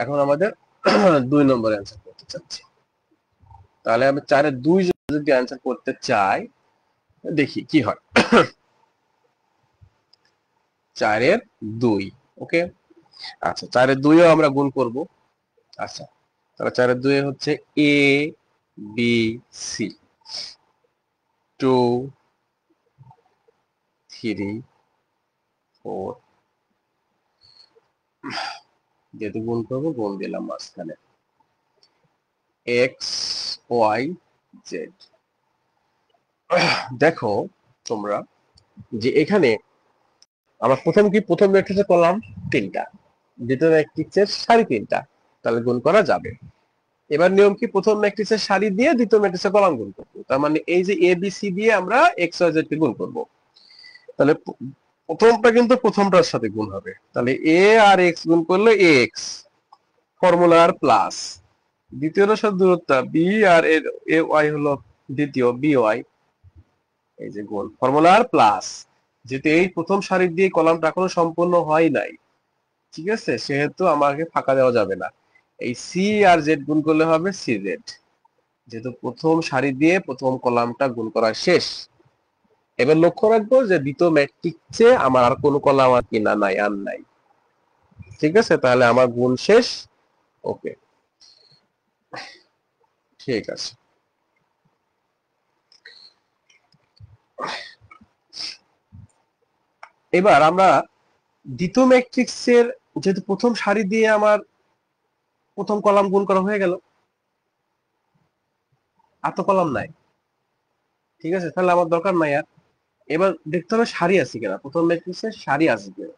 এখন আমাদের 2 নম্বর অ্যান্সার করতে চাচ্ছি। তাহলে আমি 4-2 যদি অ্যান্সার করতে চাই, দেখি কি হয়। 4-2, ওকে। আচ্ছা, 4-2ও আমরা গুণ করব। আচ্ছা, তাহলে 4-2 হচ্ছে এ বি সি, 2 3 4, যেহেতু গুণ করবো গুণ দিলাম মাঝখানে, এক্স ওয়াই জেড। দেখো তোমরা যে এখানে আমরা প্রথম ম্যাট্রিক্সে করলাম 3টা, দ্বিতীয় ম্যাট্রিক্সের সারি 3টা, তাহলে গুণ করা যাবে। এবার নিয়ম কি? প্রথম ম্যাট্রিক্সের সারি দিয়ে দ্বিতীয় ম্যাট্রিক্সের কলাম গুণ করবো। তার মানে এই যে এ বি সি দিয়ে আমরা এক্স ওয়াই জেড কে গুণ করবো। তাহলে প্রথমটা কিন্তু প্রথমটার সাথে গুণ হবে, তাহলে এ আর এক্স গুণ করলে এ এক্স, ফর্মুলার প্লাস। দ্বিতীয়টার সাথে দূরত্ব বি আর এ ওয়াই হলো দ্বিতীয় বি ওয়াই, এই যে গুণ, ফর্মুলার প্লাস। যেহেতু এই প্রথম সারি দিয়ে কলামটা এখনো সম্পূর্ণ হয় নাই, ঠিক আছে, সেহেতু আমাকে ফাঁকা দেওয়া যাবে না। এই সি আর জেড গুণ করলে হবে সি জেড, যেহেতু প্রথম সারি দিয়ে প্রথম কলামটা গুণ করা শেষ। এবার লক্ষ্য রাখবো যে দ্বিতীয় ম্যাট্রিক্সে আমার আর কোনো কলাম আর কিনা নাই, আর নাই। ঠিক আছে, তাহলে আমার গুণ শেষ। ওকে, ঠিক আছে। এবার আমরা দ্বিতীয় ম্যাট্রিক্সের, যেহেতু প্রথম সারি দিয়ে আমার প্রথম কলাম গুণ করা হয়ে গেল, আর তো কলাম নাই, ঠিক আছে, তাহলে আমার দরকার নাই আর। এবার দেখতে হবে সারি আছে কিনা, প্রথম ম্যাট্রিক্সে সারি আছে কিনা।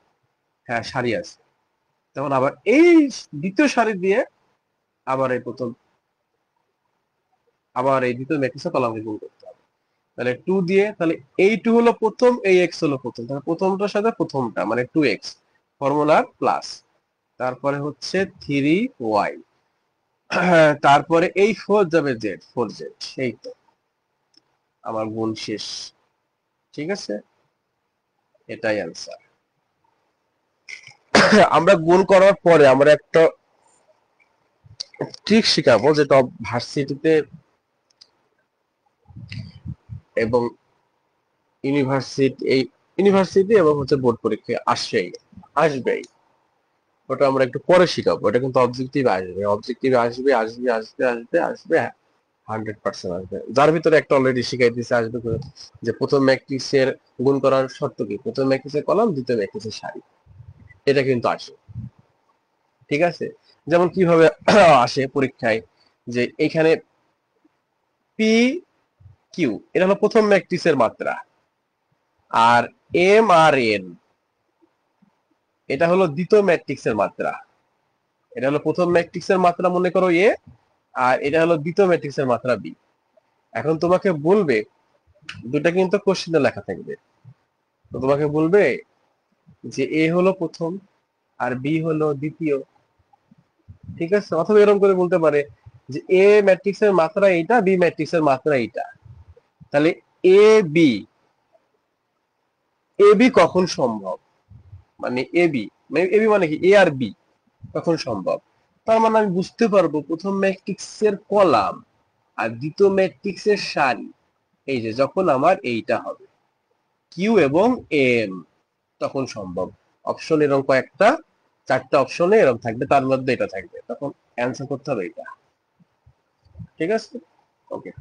হ্যাঁ, সারি আছে। তখন আবার এই দ্বিতীয় সারি দিয়ে আবার এই প্রথম, আবার এই দ্বিতীয় ম্যাট্রিক্সে কলামকে গুণ করতে হবে। তাহলে 2 দিয়ে, তাহলে এই 2 হলো প্রথম, এই এক্স হলো প্রথম, তাহলে প্রথমটার সাথে প্রথমটা মানে 2x, ফর্মুলার প্লাস। তারপরে হচ্ছে 3y, তারপরে এই 4 যাবে জেড, 4z। এই তো আমার গুণ শেষ। ঠিক আছে, এটাই অ্যান্সার। আমরা গুণ করার পরে আমরা একটা ট্রিক শিখাবো, যেটা ভার্সিটিতে এবং ইউনিভার্সিটি এবং হচ্ছে বোর্ড পরীক্ষায় আসবেই। ওটা আমরা একটু পরে শিখাবো, ওটা কিন্তু অবজেক্টিভ আসবে 100% আসবে। যার ভিতরে একটা অলরেডি শিখাই দিয়েছে, আসবে যে প্রথম ম্যাট্রিক্সের গুণ করার শর্ত কি, প্রথম ম্যাট্রিক্সের কলাম, দ্বিতীয় ম্যাট্রিক্সের সারি, এটা কিন্তু আসে। ঠিক আছে, যেমন কিভাবে আসে পরীক্ষায়, যে এখানে পি কিউ, এটা হলো প্রথম ম্যাট্রিক্সের মাত্রা, আর এম আর এন এটা হলো দ্বিতীয় ম্যাট্রিক্সের মাত্রা। এটা হলো প্রথম ম্যাট্রিক্সের মাত্রা মনে করো এ, আর এটা হলো দ্বিতীয় ম্যাট্রিক্সের মাত্রা বি। এখন তোমাকে বলবে, দুটা কিন্তু কোশ্চেনে লেখা থাকবে, তো তোমাকে বলবে যে এ হলো প্রথম আর বি হলো দ্বিতীয়। ঠিক আছে, অথবা এরকম করে বলতে পারে যে এ ম্যাট্রিক্সের মাত্রা এইটা, বি ম্যাট্রিক্সের মাত্রা এইটা। তাহলে এ বি, এ বি কখন সম্ভব, মানে এ বি মানে কি, এ আর বি কখন সম্ভব। তার মানে আমি বুঝতে পারবো প্রথম ম্যাট্রিক্সের কলাম আর দ্বিতীয় ম্যাট্রিক্সের সারি এই যে যখন আমার এইটা হবে কিউ এবং এম, তখন সম্ভব। অপশন এরকম কয়েকটা, চারটা অপশনে এরকম থাকবে, তার মধ্যে এটা থাকবে, তখন অ্যান্সার করতে হবে এটা। ঠিক আছে, ওকে।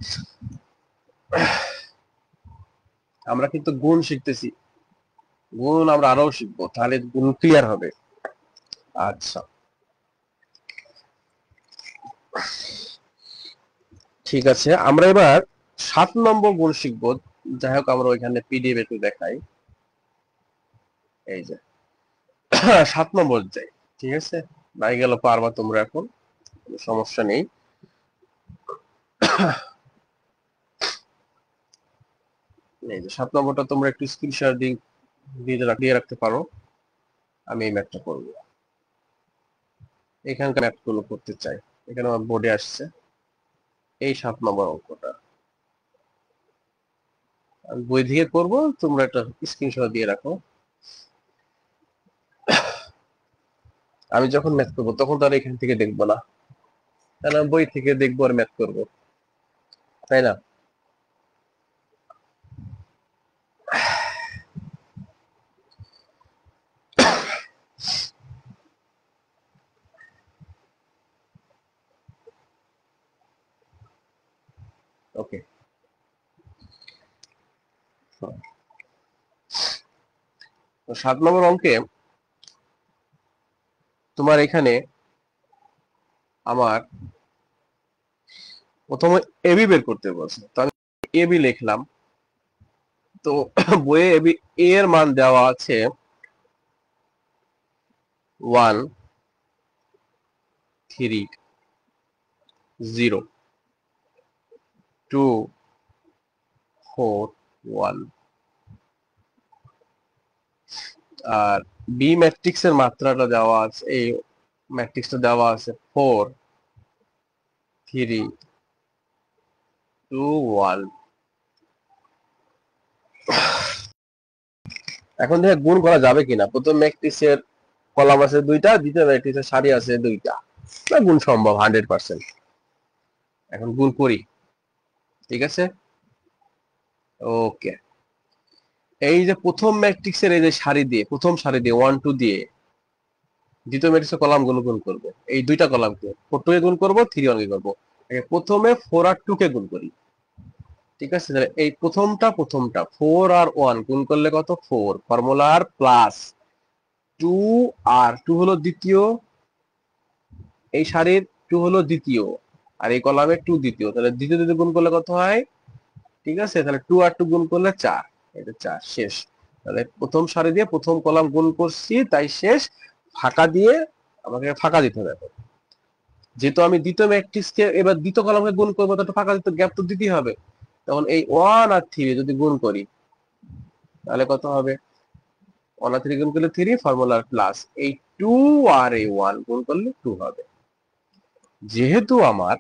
আমরা কিন্তু গুণ শিখতেছি, গুণ আমরা আরো শিখবো, তাহলে গুণ ক্লিয়ার হবে। আচ্ছা, ঠিক আছে, আমরা এবার 7 নম্বর গুণ শিখবো। যাই হোক, আমরা ওইখানে পিডিএফ একটু দেখাই। এই যে 7 নম্বর যাই, ঠিক আছে, নাই গেল পারবা তোমরা, এখন কোনো সমস্যা নেই। এই যে 7 নম্বরটা তোমরা একটু স্ক্রিনশট দিয়ে রাখতে পারো। আমি এই ম্যাথটা করবো, এখানকার ম্যাথ গুলো করতে চাই। এখানে আমার বোর্ডে আসছে এই 7 নম্বর অঙ্কটা, আমি বই থেকে করবো, তোমরা একটা স্ক্রিনশট দিয়ে রাখো। আমি যখন ম্যাথ করবো তখন তো আর এখান থেকে দেখবো না, তাহলে আমি বই থেকে দেখবো আর ম্যাথ করবো, তাই না? ওকে, তো 7 নম্বর অঙ্কে তোমার এখানে আমার প্রথমে এবি বের করতে বলছে, তো আমি এবি লিখলাম। তো বইয়ে এবি এর মান দেওয়া আছে 1 3 0 2 4 1। আর বি ম্যাট্রিক্স এর মাত্রাটা দেওয়া আছে, এই ম্যাট্রিক্সটা দেওয়া আছে 4 3 2 1। এখন দেখে গুণ করা যাবে কিনা। প্রথম ম্যাট্রিক্সের কলাম আছে 2টা, দ্বিতীয় ম্যাট্রিক্সের সারি আছে 2টা, না গুণ সম্ভব 100%। এখন গুণ করি, ঠিক আছে, ওকে। এই যে প্রথম ম্যাট্রিক্সের এই যে সারি দিয়ে, প্রথম সারি দিয়ে 1 2 দিয়ে দ্বিতীয় ম্যাট্রিক্সের কলাম গুলো গুণ করবো। এই 2টা কলামকে 4 2 কে গুণ করবো, 3 1 কে করবো। প্রথমে 4 আর 2 কে গুণ করি, ঠিক আছে। তাহলে এই প্রথমটা 4 আর 1 গুণ করলে কত? 4, ফর্মুলা আর প্লাস 2 আর 2 হলো দ্বিতীয়, এই সারির 2 হলো দ্বিতীয়, আর এই কলামের 2 দ্বিতীয়, তাহলে দ্বিতীয় দ্বিতীয় গুণ করলে কত হয়? ঠিক আছে, তাহলে 2 আর 2 গুণ করলে 4, এটা 4 শেষ। তাহলে প্রথম সারি দিয়ে প্রথম কলাম গুণ করছি, তাই শেষ। ফাঁকা দিয়ে আমাকে ফাঁকা দিতে হবে। যেহেতু আমি দ্বিতীয় ম্যাট্রিক্সকে এবার দ্বিতীয় কলামকে গুণ করবো, তো ফাঁকা দিতে গ্যাপ তো দিতেই হবে। তখন এই 1 আর 3 যদি গুণ করি তাহলে কত হবে? 1 আর 3 গুণ করলে 3, ফর্মুলার প্লাস এই 2 আর এই 1 গুণ করলে 2 হবে। যেহেতু আমার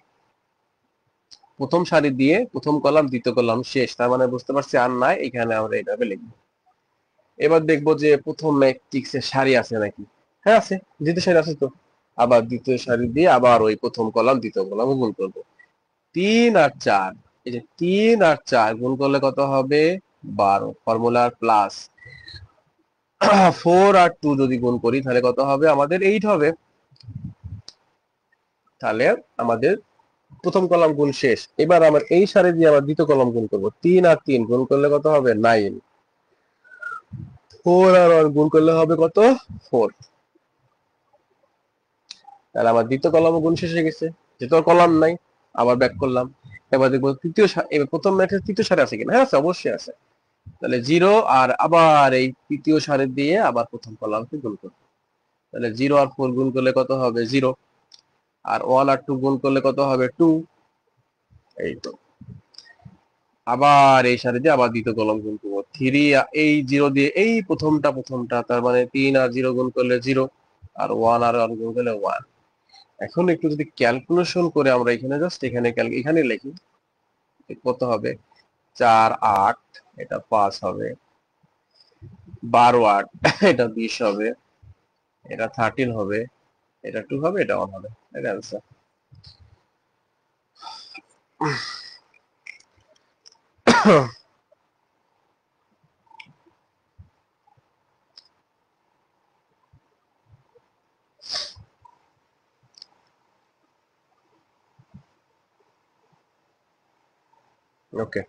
প্রথম সারি দিয়ে প্রথম কলাম দ্বিতীয় কলাম শেষ, তার মানে বুঝতে পারছি আর নাই, এখানে আমরা এইভাবে লিখবো। এবার দেখবো যে প্রথম ম্যাট্রিক্সের সারি আছে নাকি। হ্যাঁ আছে, দ্বিতীয় সারি আছে তো। আবার দ্বিতীয় সারি দিয়ে আবার ওই প্রথম কলাম দ্বিতীয় কলাম গুণ করবো। 3 আর 4, এই যে 3 আর 4 গুণ করলে কত হবে? 12, ফর্মুলার প্লাস 4 আর 2 যদি গুণ করি তাহলে কত হবে? আমাদের 8 হবে। তাহলে আমাদের প্রথম কলাম গুণ শেষ। এবার আমার এই সারি দিয়ে আবার দ্বিতীয় কলাম গুণ করবো। 3 আর 3 গুণ করলে কত হবে? 9। 4 আর 1 গুণ করলে হবে কত? 4। তাহলে আমার দ্বিতীয় কলাম গুণ শেষ হয়ে গেছে, যেহেতু আর কলাম নাই। আবার ব্যাক করলাম, এবার দেখবো এবার প্রথম ম্যাট্রিক্স তৃতীয় সারি আছে কিনা। হ্যাঁ আছে, অবশ্যই আছে। তাহলে 0 আর আবার এই তৃতীয় সারি দিয়ে আবার প্রথম কলামকে গুণ করবো। তাহলে 0 আর 4 গুণ করলে কত হবে? 0। আর 1 আর 2 গুণ করলে কত হবে? 2। এই তো, আবার এই সারি দিয়ে আবার দ্বিতীয় কলাম গুণ করবো। 3 এই 0 দিয়ে এই প্রথমটা, তার মানে 3 আর 0 গুণ করলে 0, আর 1 আর 1 গুণ করলে 1। এখন একটু যদি ক্যালকুলেশন করে আমরা এখানে জাস্ট এখানে লিখি, কত হবে? 4 8, এটা 5 হবে। 12 8, এটা 20 হবে। এটা 13 হবে। এটা 2 হবে, এটা 1 হবে। এটা অ্যান্সার। ওকে,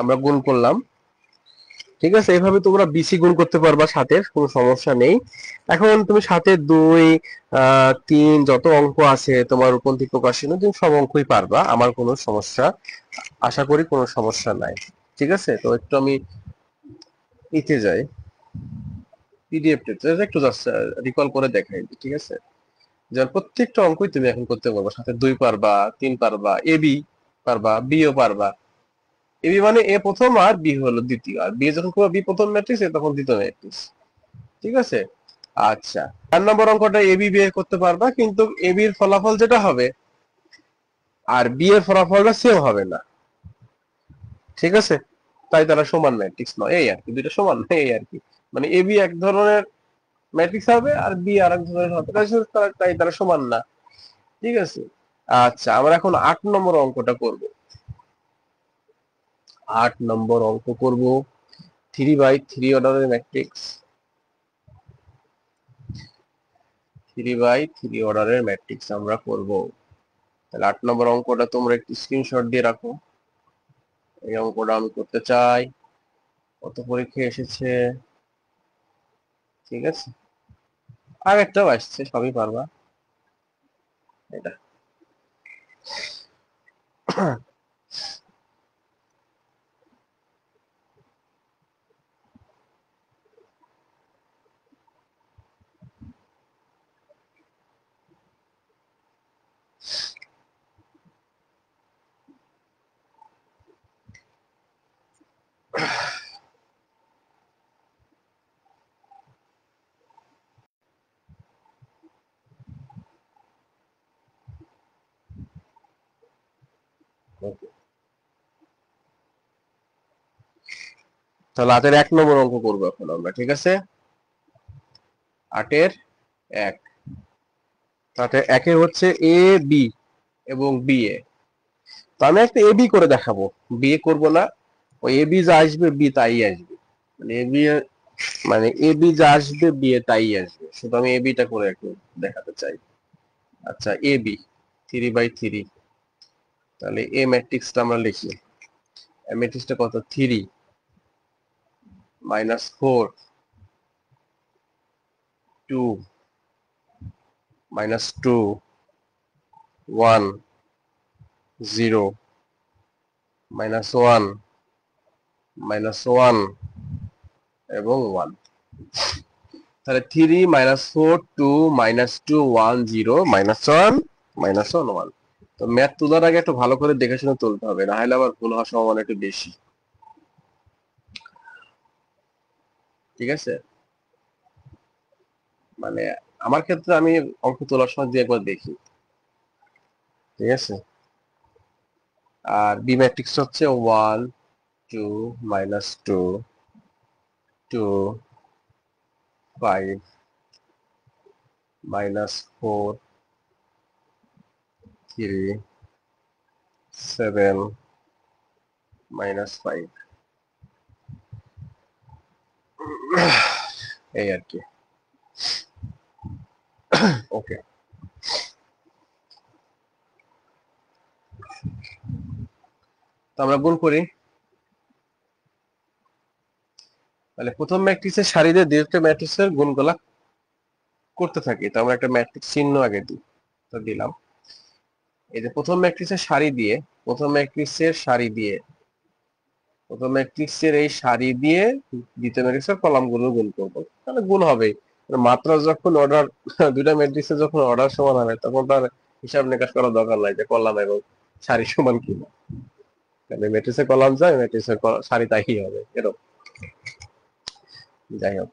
আমরা গুণ করলাম। ঠিক আছে, এইভাবে তোমরা বিসি গুণ করতে পারবা, সাথে কোনো সমস্যা নেই। এখন তুমি সাথে 2, 3 যত অঙ্ক আছে তোমার উপন্থী প্রকাশনী, তুমি সব অঙ্কই পারবা, আমার কোনো সমস্যা, আশা করি কোনো সমস্যা নাই। ঠিক আছে, তো একটু আমি ইতে যাই, পিডিএফ একটু জাস্ট রিকল করে দেখাই দিই। ঠিক আছে, যেমন প্রত্যেকটা অঙ্কই তুমি এখন করতে পারবা, সাথে 2 পারবা, 3 পারবা, এবি পারবা, বিও পারবা। এবি মানে এ প্রথম আর বি হলো দ্বিতীয়, আর বি যখন বি প্রথম ম্যাট্রিক্স, এ তখন দ্বিতীয় ম্যাট্রিক্স। ঠিক আছে, আচ্ছা, 4 নম্বর অঙ্কটা এবি বের করতে পারবা, কিন্তু এবি এর ফলাফল যেটা হবে আর বি এর ফলাফলটা সেম হবে না। ঠিক আছে, তাই তারা সমান ম্যাট্রিক্স নয়, এই আর কি, দুইটা সমান নয়, এই আর কি। মানে এবি এক ধরনের ম্যাট্রিক্স হবে আর বি আরেক ধরনের হবে, তাই তারা সমান না। ঠিক আছে, আচ্ছা, আমরা এখন 8 নম্বর অঙ্কটা করব। 8 নম্বর অঙ্ক করব 3/3 অর্ডারের ম্যাট্রিক্স। 3/3 অর্ডারের ম্যাট্রিক্স আমরা করব। তাহলে 8 নম্বর অঙ্কটা তোমরা একটু স্ক্রিনশট দিয়ে রাখো। এই অঙ্কটা আমি করতে চাই, কত পরীক্ষা এসেছে। ঠিক আছে, আর একটাও আসছে, সবই পারবা এটা। তাহলে 8 এর 1 নম্বর অঙ্ক করবো এখন আমরা। ঠিক আছে, 8 এর 1, তাতে 1 এ হচ্ছে এ বি এবং বি এ। তো আমি একটা এ বি করে দেখাবো, বি এ করবো না। ওই এ বি যা আসবে বি তাই আসবে, মানে এ বি, মানে এ বি যা আসবে বি এ তাই আসবে, শুধু আমি এ বিটা করে একটু দেখাতে চাই। আচ্ছা, এ বি 3/3, তাহলে এ ম্যাট্রিক্সটা আমরা লিখি। এ ম্যাট্রিক্সটা কত? 3 -4 2 -2 1 0 -1 -1 এবং 1। তাহলে 3 -4 2 -2 1 0 -1 -1 1। তো ম্যাথ তোলার আগে একটু ভালো করে দেখে শুনে তুলতে হবে, না হলে আবার ভুল হওয়ার সম্ভাবনা একটু বেশি। ঠিক আছে, মানে আমার ক্ষেত্রে আমি অঙ্ক তোলার সময় দিয়ে একবার দেখি। ঠিক আছে, আর বি ম্যাট্রিক্স হচ্ছে 1 2 -2 2 5 -4 3 7 -5, এই আর কি। ওকে, তো আমরা গুণ করি। তাহলে প্রথম ম্যাট্রিক্সের সারিতে দ্বিতীয় ম্যাট্রিক্সের গুণগুলা করতে থাকি। তো আমরা একটা ম্যাট্রিক্স চিহ্ন আগে দিই, তো দিলাম। এই যে প্রথম ম্যাট্রিক্সের সারি দিয়ে প্রথম ম্যাট্রিক্সের এই সারি দিয়ে দ্বিতীয় ম্যাট্রিক্সের কলামগুলো গুণ করবো, তাহলে গুণ হবে। মাত্রা যখন অর্ডার দুইটা ম্যাট্রিক্সের যখন অর্ডার সমান হবে তখন তার হিসাব নিকাশ করার দরকার নাই যে কলাম এবং সারি সমান কিনা। ম্যাট্রিক্সের কলাম যায়, ম্যাট্রিক্সের সারি তাই হবে এরকম। যাই হোক,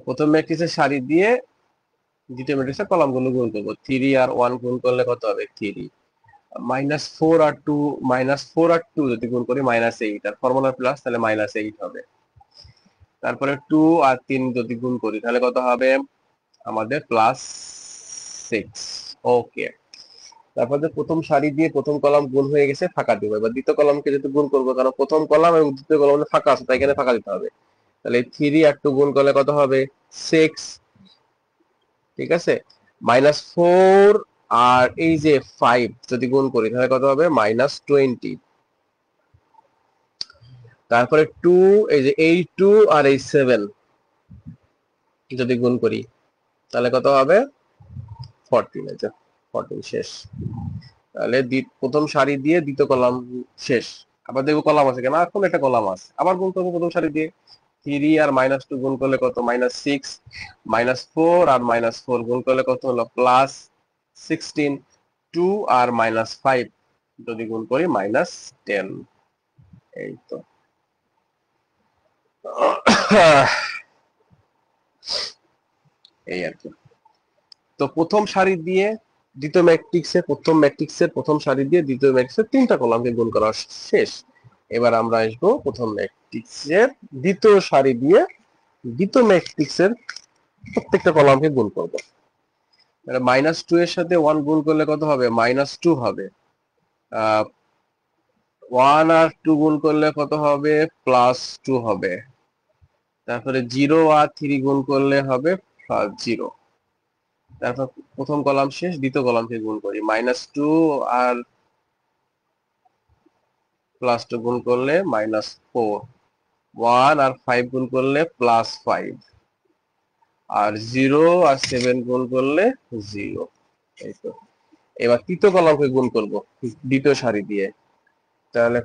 প্রথম ম্যাট্রিক্সের সারি দিয়ে দ্বিতীয় ম্যাট্রিক্সের কলামগুলো গুণ করবো। 3 আর 1 গুণ করলে কত হবে? 3 -4 আর 2 যদি গুণ করি -8, আর ফর্মুলা প্লাস, তাহলে -8 হবে। তারপরে 2 আর 3 যদি গুণ করি তাহলে কত হবে আমাদের? +6। ওকে, তারপরে প্রথম সারি দিয়ে প্রথম কলাম গুণ হয়ে গেছে, ফাঁকা দিব। এবার দ্বিতীয় কলামকে যদি গুণ করবো, কারণ প্রথম কলাম এবং দ্বিতীয় কলাম ফাঁকা আছে, তাই এখানে ফাঁকা দিতে হবে। তাহলে 3 আর 2 গুণ করলে কত হবে? 6। ঠিক আছে, -4 আর এই যে 5 যদি গুণ করি তাহলে কত হবে? -20। তারপরে 2, এই যে এই 2 আর এই 7 যদি গুণ করি তাহলে কত হবে? 14। এই যে 14 শেষ। তাহলে প্রথম সারি দিয়ে দ্বিতীয় কলাম শেষ। আবার দেখবো কলাম আছে কেন, এখন একটা কলাম আছে, আবার গুণ করবো প্রথম সারি দিয়ে। 3 আর -2 গুণ করলে কত? -6। -4 আর -4 গুণ করলে কত হলো? +16। 2 আর -5 যদি গুণ করি -10। এই তো। এই আর কি। তো প্রথম সারি দিয়ে দ্বিতীয় ম্যাট্রিক্সের প্রথম সারি দিয়ে দ্বিতীয় ম্যাট্রিক্সের 3টা কলামকে গুণ করা শেষ। এবার আমরা আসবো প্রথম ম্যাট্রিক্সের দ্বিতীয় সারি দিয়ে দ্বিতীয় ম্যাট্রিক্সের প্রত্যেকটা কলামকে গুণ করব। -2 এর সাথে 1 গুণ করলে কত হবে? -2 হবে। 1 আর 2 গুণ করলে কত হবে? +2 হবে। তারপরে 0 আর 3 গুণ করলে হবে 0। তারপর প্রথম কলাম শেষ, দ্বিতীয় কলামকে গুণ করি। -2 আর +2 গুণ করলে -4। 1 আর 5 গুণ করলে +5। আর 0 আর 7 গুণ করলে 0। এই তো। এবার তৃতীয় কলামকে গুণ করব দ্বিতীয় সারি দিয়ে, তাহলে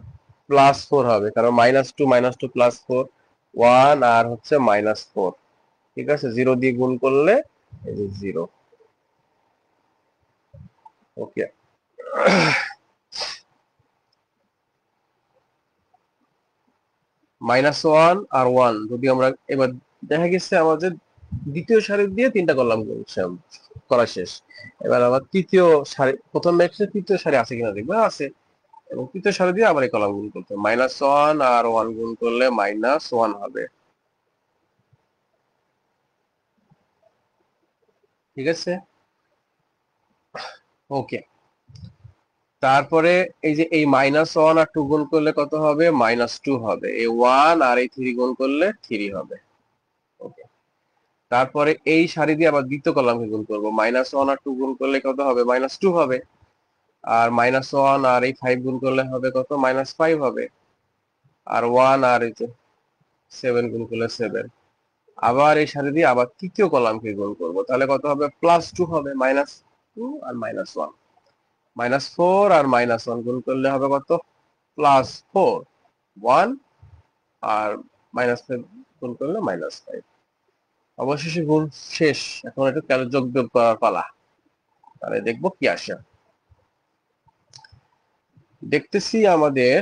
+4 হবে, কারণ -2 -2 +4, 1 আর হচ্ছে -4। ঠিক আছে, 0 দিয়ে গুণ করলে এই যে 0। ওকে, -1 আর 1 যদি আমরা এবার দেখা গেছে আমাদের দ্বিতীয় সারি দিয়ে 3টা কলাম করা শেষ। এবার আবার তৃতীয় সারি, প্রথম ম্যাট্রিক্সের তৃতীয় সারি আছে কিনা দেখবো, আছে, এবং তৃতীয় সারি দিয়ে আবার এই কলাম গুণ করতে হবে। -1 আর 1 গুণ করলে -1 হবে। ঠিক আছে, ওকে। তারপরে এই যে এই -1 আর 2 গুণ করলে কত হবে? -2 হবে। এই 1 আর এই 3 গুণ করলে 3 হবে। ওকে, তারপরে এই সারি দিয়ে আবার দ্বিতীয় কলামকে গুণ করব। -1 আর 2 গুণ করলে কত হবে? -2 হবে। আর -1 আর এই 5 গুণ করলে হবে কত? -5 হবে। আর 1 আর এই যে 7 গুণ করলে 7। আবার এই সারি দিয়ে আবার তৃতীয় কলামকে গুণ করব, তাহলে কত হবে? +2 হবে। -2 আর -1, -4 আর -1 গুণ করলে হবে কত? +4। 1 আর -5 গুণ করলে -5। অবশেষে গুণ শেষ। এখন একটু যোগ বিয়োগ করার পালা, তাহলে দেখবো কি আসে। দেখতেছি আমাদের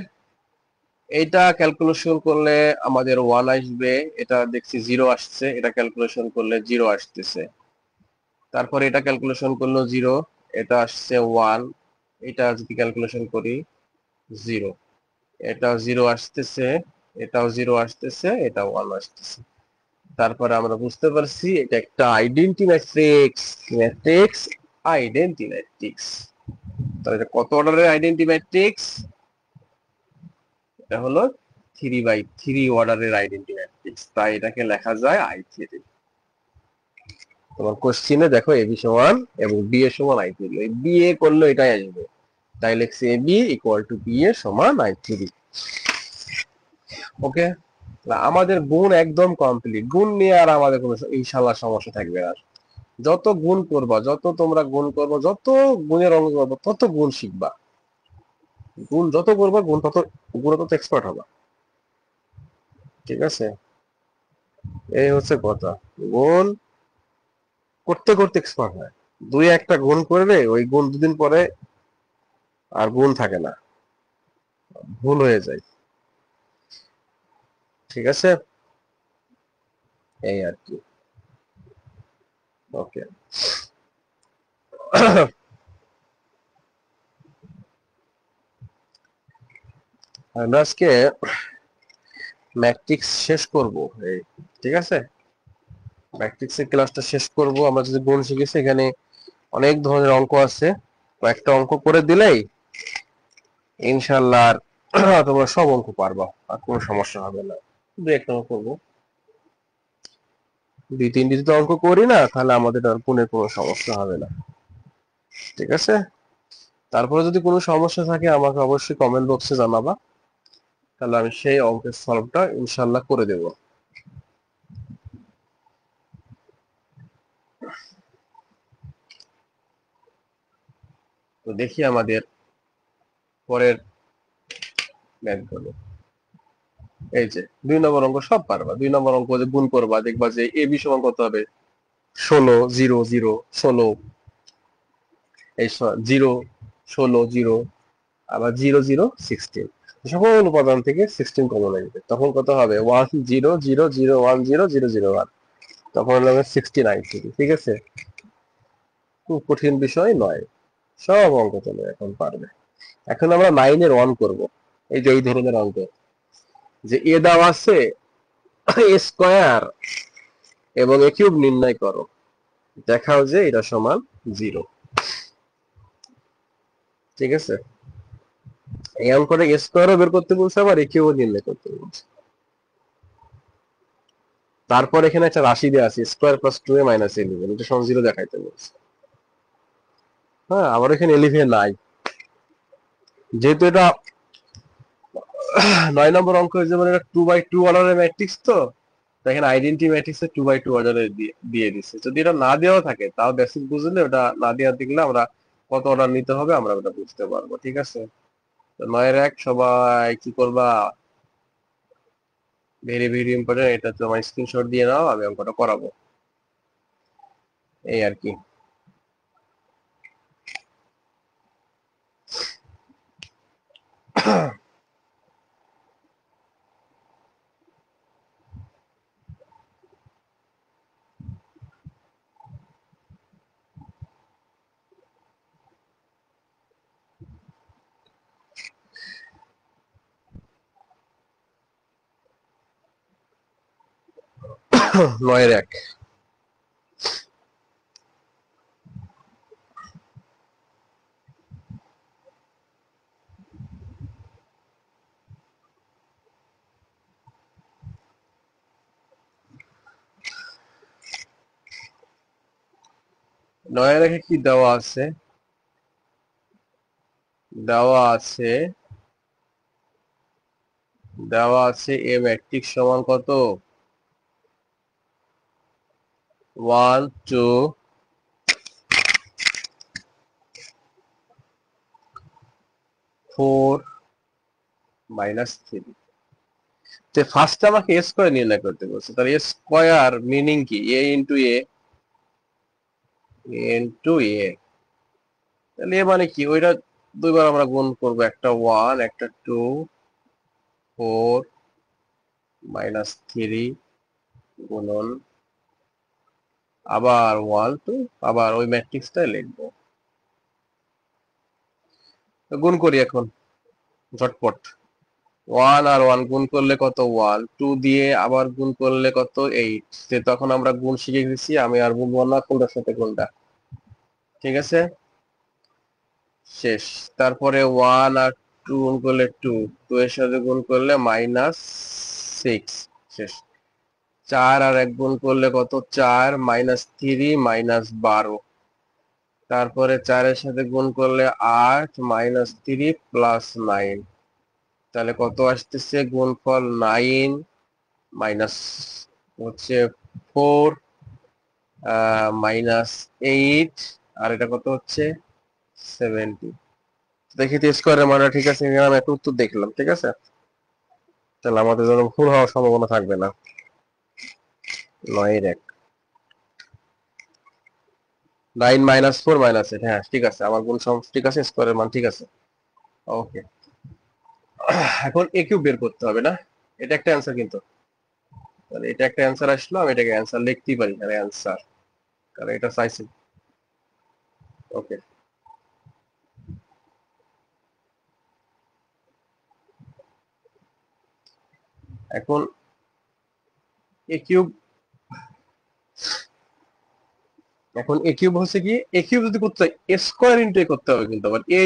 এটা ক্যালকুলেশন করলে আমাদের 1 আসবে, এটা দেখছি 0 আসছে, এটা ক্যালকুলেশন করলে 0 আসতেছে। তারপরে এটা ক্যালকুলেশন করলো 0, এটা আসছে 1, এটা যদি ক্যালকুলেশন করি 0, এটাও 0 আসতেছে, এটাও 0 আসতেছে, এটাও 1 আসতেছে। তারপরে আমরা বুঝতে পারছি এটা একটা আইডেন্টি ম্যাট্রিক্স। Identity matrix. তাহলে এটা কত অর্ডারের আইডেন্টি ম্যাট্রিক্স? এটা হলো 3/3 অর্ডারের আইডেন্টি ম্যাট্রিক্স, তাই এটাকে লেখা যায় I3। তোমার কোশ্চিনে দেখো AB সমান এবং BA সমান I3, এই BA করলে এটাই আসবে, তাই লিখছি AB = BA সমান I3। ওকে, আমাদের গুণ একদম কমপ্লিট। গুণ নিয়ে আর আমাদের কোনো ইনশাআল্লাহ সমস্যা থাকবে না। যত গুণ করবা, যত তোমরা গুণ করবা, যত গুণের অঙ্ক করবা, তত গুণ শিখবা। গুণ যত করবা, গুণ তত এক্সপার্ট হবা। ঠিক আছে, এই হচ্ছে কথা। গুণ করতে করতে এক্সপার্ট হয়। দুই একটা গুণ করলে ওই গুণ দুদিন পরে আর গুণ থাকে না, ভুল হয়ে যায়। ঠিক আছে, এই আর কি। ওকে। আমরা আজকে ম্যাট্রিক্স শেষ করব। এই ঠিক আছে, ম্যাট্রিক্সের ক্লাসটা শেষ করব। আমরা যদি গুণ শিখেছি, এখানে অনেক ধরনের অঙ্ক আছে, কয়েকটা অঙ্ক করে দিলেই ইনশাল্লাহ তোমরা সব অঙ্ক পারবা, আর কোনো সমস্যা হবে না। দু একটা অঙ্ক করবো, দুই তিনটি যদি অঙ্ক করি না, তাহলে আমাদের আর গুণের কোনো সমস্যা হবে না। ঠিক আছে, তারপরে যদি কোনো সমস্যা থাকে আমাকে অবশ্যই কমেন্ট বক্সে জানাবা, তাহলে আমি সেই অঙ্কের সলভটা ইনশাল্লাহ করে দেব। তো দেখি আমাদের পরের ম্যাথগুলো। এই যে 2 নম্বর অঙ্ক সব পারবা। 2 নম্বর অঙ্ক যে গুণ করবা, দেখবা যে এ বি সমান কত হবে, 16 0 0 16, এই 0 16 0, আবার 0 0 16, সকল উপাদান থেকে 16 কমন আসবে। তখন কত হবে, 1 0 0 0 1 0 0 0 1, তখন হবে 69 থেকে। ঠিক আছে, খুব কঠিন বিষয় নয়, সব অঙ্ক তুমি এখন পারবে। এখন আমরা 9-এর 1 করব। এই যে এই ধরনের অঙ্ক, যে এ দেওয়া আছে এ স্কয়ার এবং এ কিউব নির্ণয় করো, দেখাও যে এটা সমান 0। ঠিক আছে, এই অঙ্কটা এ স্কয়ারও বের করতে বলছে, আবার এ কিউবও নির্ণয় করতে বলছে। তারপর এখানে একটা রাশি দেওয়া আছে, স্কয়ার প্লাস 2a মাইনাস 11, এটা সমান 0 দেখাইতে বলছে। হ্যাঁ, আবার এখানে 11 নাই, যেহেতু এটা 9 নম্বর অঙ্ক, যেমন এটা 2x2 অর্ডারের ম্যাট্রিক্স, তো এখানে আইডেন্টি ম্যাট্রিক্সে 2x2 অর্ডারে দিয়ে দিচ্ছে। যদি এটা না দেওয়া থাকে তাও বেসিক বুঝলে, ওটা না দেওয়া দেখলে আমরা কত অর্ডার নিতে হবে আমরা ওটা বুঝতে পারবো। ঠিক আছে, তো 9-এর 1 সবাই কি করবা, ভেরি ভেরি ইম্পর্টেন্ট, এটা তোমার স্ক্রিনশট দিয়ে নাও, আমি অঙ্কটা করাবো। এই আর কি। নয়ের এক, নয়ের একে কি দেওয়া আছে, দেওয়া আছে দেওয়া আছে এ ম্যাট্রিক্স সমান কত, 1 2 4 -3। তো ফার্স্ট আমাকে এ স্কয়ার নির্ণয় করতে বলছে, তাহলে এ স্কয়ার মিনিং কি, এ ইন্টু এ, তাহলে এ মানে কি, ওইটা দুইবার আমরা গুণ করবো, একটা 1 একটা 2 4 -3 গুণন আবার 1 2, আবার ওই ম্যাট্রিক্সটাই লিখবো। তো গুণ করি এখন ঝটপট। 1 আর 1 গুণ করলে কত, 1, 2 দিয়ে আবার গুণ করলে কত, 8। তখন আমরা গুণ শিখে গেছি, আমি আর বলবো না কোনটার সাথে কোনটা। ঠিক আছে, শেষ। তারপরে 1 আর 2 গুণ করলে 2, 2 এর সাথে গুণ করলে -6, শেষ। 4 আর 1 গুণ করলে কত, 4 -3 -12, তারপরে 4 এর সাথে গুণ করলে 8 -3 +9, তাহলে কত আসতেছে, গুণফল 9 মাইনাস হচ্ছে 4 -8 আর এটা কত হচ্ছে 70। দেখি তো স্কোয়ারের মানটা ঠিক আছে কিনা, আমি একটা উত্তর দেখলাম, ঠিক আছে, তাহলে আমাদের জন্য ভুল হওয়ার সম্ভাবনা থাকবে না। 9 এর 1, 9 -4 -8, হ্যাঁ ঠিক আছে, আমার গুণ ঠিক আছে, স্কোয়ারের মান ঠিক আছে। ওকে, এখন এ কিউব বের করতে হবে না, এটা একটা অ্যান্সার কিন্তু, তাহলে এটা একটা অ্যান্সার আসলো, আমি এটাকে অ্যান্সার লিখতেই পারি, আরে অ্যান্সার, কারণ এটা চাইছি। ওকে, এখন এ কিউব, এখন এ কিউব হচ্ছে কি, এ কিউব যদি করতে হয় এ স্কোয়ার ইন্টু এ করতে হবে কিন্তু, আবার এ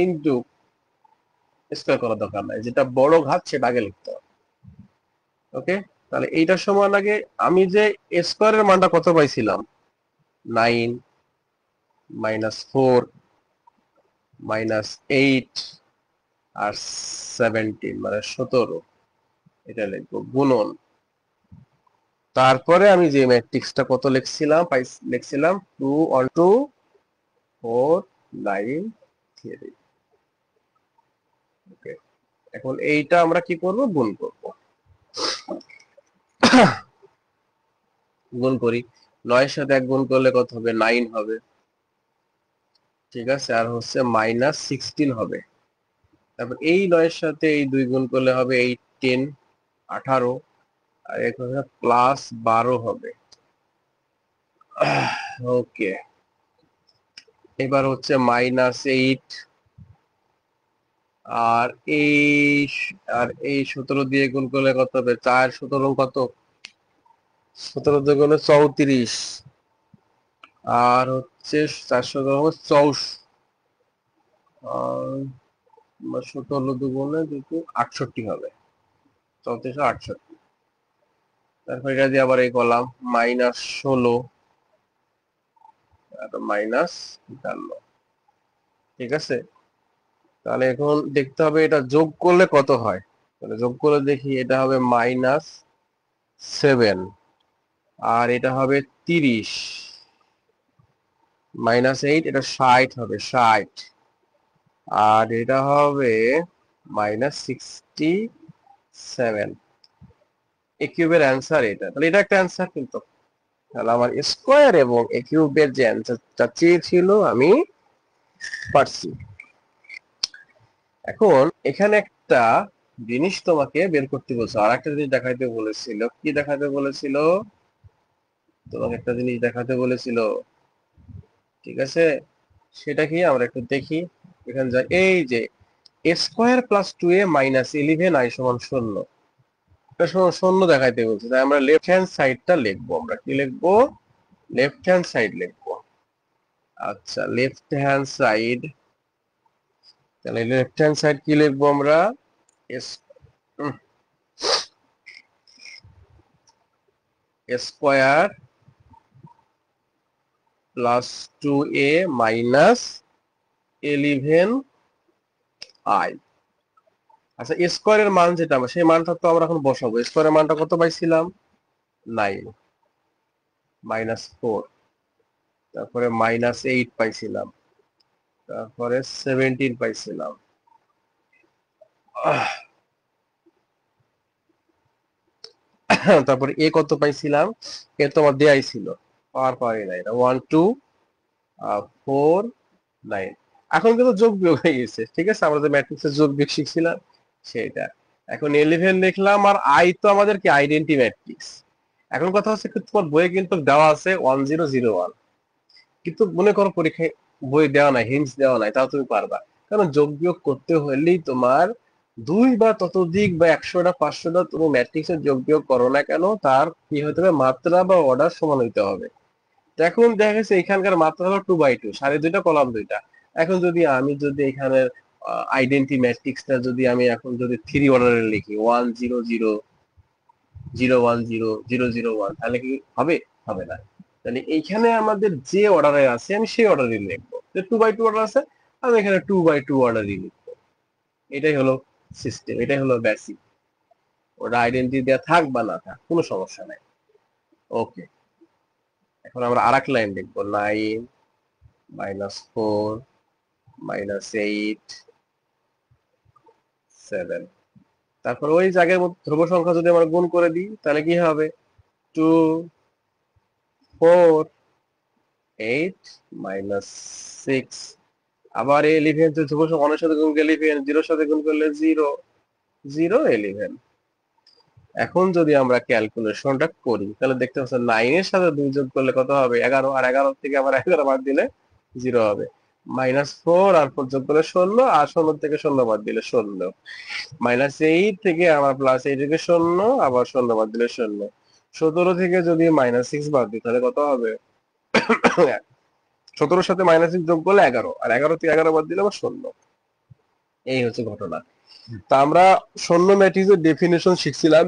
ইন্টু স্কোয়ার করার দরকার নাই, যেটা বড় ঘাত সেটা আগে লিখতে হবে। ওকে, তাহলে এইটার সময় লাগে, আমি যে স্কোয়ারের মানটা কত পাইছিলাম, 9 -4 -8 আর 17 মানে 17, এটা লিখবো গুণন, তারপরে আমি যে ম্যাট্রিক্সটা কত লিখছিলাম, লিখছিলাম 2 1 2 4 9 3। ওকে, এখন এইটা আমরা কি করব, গুণ করব, গুণ করি, 9 এর সাথে 1 গুণ করলে কত হবে, 9 হবে, ঠিক আছে, আর হচ্ছে -16 হবে, তারপর এই 9 এর সাথে এই 2 গুণ করলে হবে 8 10 18, আর এখানে +12 হবে। ওকে, এবার হচ্ছে -8 আর এই এই 17 দিয়ে গুণ করলে কত হবে, 4 17 কত, 17 দিয়ে গুণে 34, আর হচ্ছে 4 17 17 দুগুণে 68 হবে, 3468। তারপর এটা দিয়ে আবার এই করলাম -16 আর -52, ঠিক আছে, তাহলে এখন দেখতে হবে এটা যোগ করলে কত হয়, তাহলে যোগ করলে দেখি, এটা হবে -7 আর এটা হবে 30, -8 এটা 60 হবে, 60, আর এটা হবে -67। এ কিউবের অ্যান্সার এটা, তাহলে এটা একটা অ্যান্সার কিন্তু, তাহলে আমার স্কোয়ার এবং এ কিউবের যে অ্যান্সারটা চেয়েছিল আমি পারছি। এখন এখানে একটা জিনিস তোমাকে বের করতে বলছো, আর একটা জিনিস দেখাইতে বলেছিল, কি দেখাতে বলেছিল, তোমাকে একটা জিনিস দেখাতে বলেছিল, ঠিক আছে, সেটা কি আমরা একটু দেখি, এখানে যাই, এই যে এ square plus 2a minus 11i সমান 0, এটা সমান 0 দেখাইতে বলছে, তাই আমরা লেফট হ্যান্ড সাইডটা লিখবো, আমরা কি লিখবো, লেফট হ্যান্ড সাইড লিখবো। আচ্ছা, লেফট হ্যান্ড সাইড, তাহলে লেফট হ্যান্ড সাইড কি লিখবো আমরা, square plus 2a minus 11i। আচ্ছা, স্কোয়ারের মান যেটা আমরা, সেই মানটা তো আমরা এখন বসাবো, স্কোয়ারের মানটা কত পাইছিলাম, 9 -4, তারপরে -8 পাইছিলাম, তারপরে 17 পাইছিলাম, তারপরে এ কত পাইছিলাম, এ তো আমার দেয়াই ছিল, পাওয়ার পারি না, এটা 1 2 4 9, এখন কিন্তু যোগ বিয়োগ হয়ে গেছে, ঠিক আছে, আমরা যে ম্যাট্রিক্সের যোগ বিয়োগ শিখছিলাম সেটা, এখন 11 লিখলাম, আর আই তো আমাদের কি আইডেন্টি ম্যাট্রিক্স। এখন কথা হচ্ছে তোমার বইয়ে কিন্তু দেওয়া আছে 1001, কিন্তু মনে করো পরীক্ষায় বই দেওয়া নাই, হিন্টস দেওয়া নাই, তাও তুমি পারবা, কারণ যোগ বিয়োগ করতে হলেই তোমার 2 বা ততোধিক বা 100টা 500টা তুমি ম্যাট্রিক্সের যোগ বিয়োগ করো না কেন, তার কি হতে হবে, মাত্রা বা অর্ডার সমান হইতে হবে। এখন দেখা গেছে এখানকার মাত্রা হলো 2/2, 2.5 কলাম 2টা, এখন যদি আমি যদি এখানে আইডেন্টি ম্যাট্রিক্সটা যদি আমি এখন যদি 3 অর্ডারে লিখি 1 0 0 0 1 0 0 0 1, তাহলে কি হবে, হবে না। তাহলে এইখানে আমাদের যে অর্ডারে আছে আমি সেই অর্ডারই লিখবো, যে 2/2 অর্ডার আছে আমি এখানে 2/2 অর্ডারই লিখবো, এটাই হলো সিস্টেম, এটাই হলো বেসিক, ওটা আইডেন্টি দেওয়া থাক বা না থাক কোনো সমস্যা নাই। ওকে, এখন আমরা আরেক লাইন লিখবো, 9 -4 -8 7। তারপর ওই জায়গার মধ্যে ধ্রুব সংখ্যা যদি আমরা গুণ করে দিই তাহলে কি হবে, 2 4 8 -6। আবার 11 ধ্রুব সংখ্যা 1 এর সাথে গুণ করলে 11, 0 এর সাথে গুণ করলে 0, 0 11। এখন যদি আমরা ক্যালকুলেশনটা করি তাহলে দেখতে পাচ্ছি 9 এর সাথে 2 যোগ করলে কত হবে, 11, আর 11 থেকে আবার 11 বাদ দিলে 0 হবে। -4 আর 4 যোগ করলে 16, আর 16 থেকে 16 বাদ দিলে 16। -8 থেকে আবার +8 থেকে 0, আবার 0 বাদ দিলে 0। 17 থেকে যদি -6 বাদ দিই তাহলে কত হবে, 17 সাথে -6 যোগ করলে 11, আর 11 থেকে 11 বাদ দিলে আবার 0। এই হচ্ছে ঘটনা। তা আমরা শূন্য ম্যাট্রিক্সের ডেফিনিশন শিখছিলাম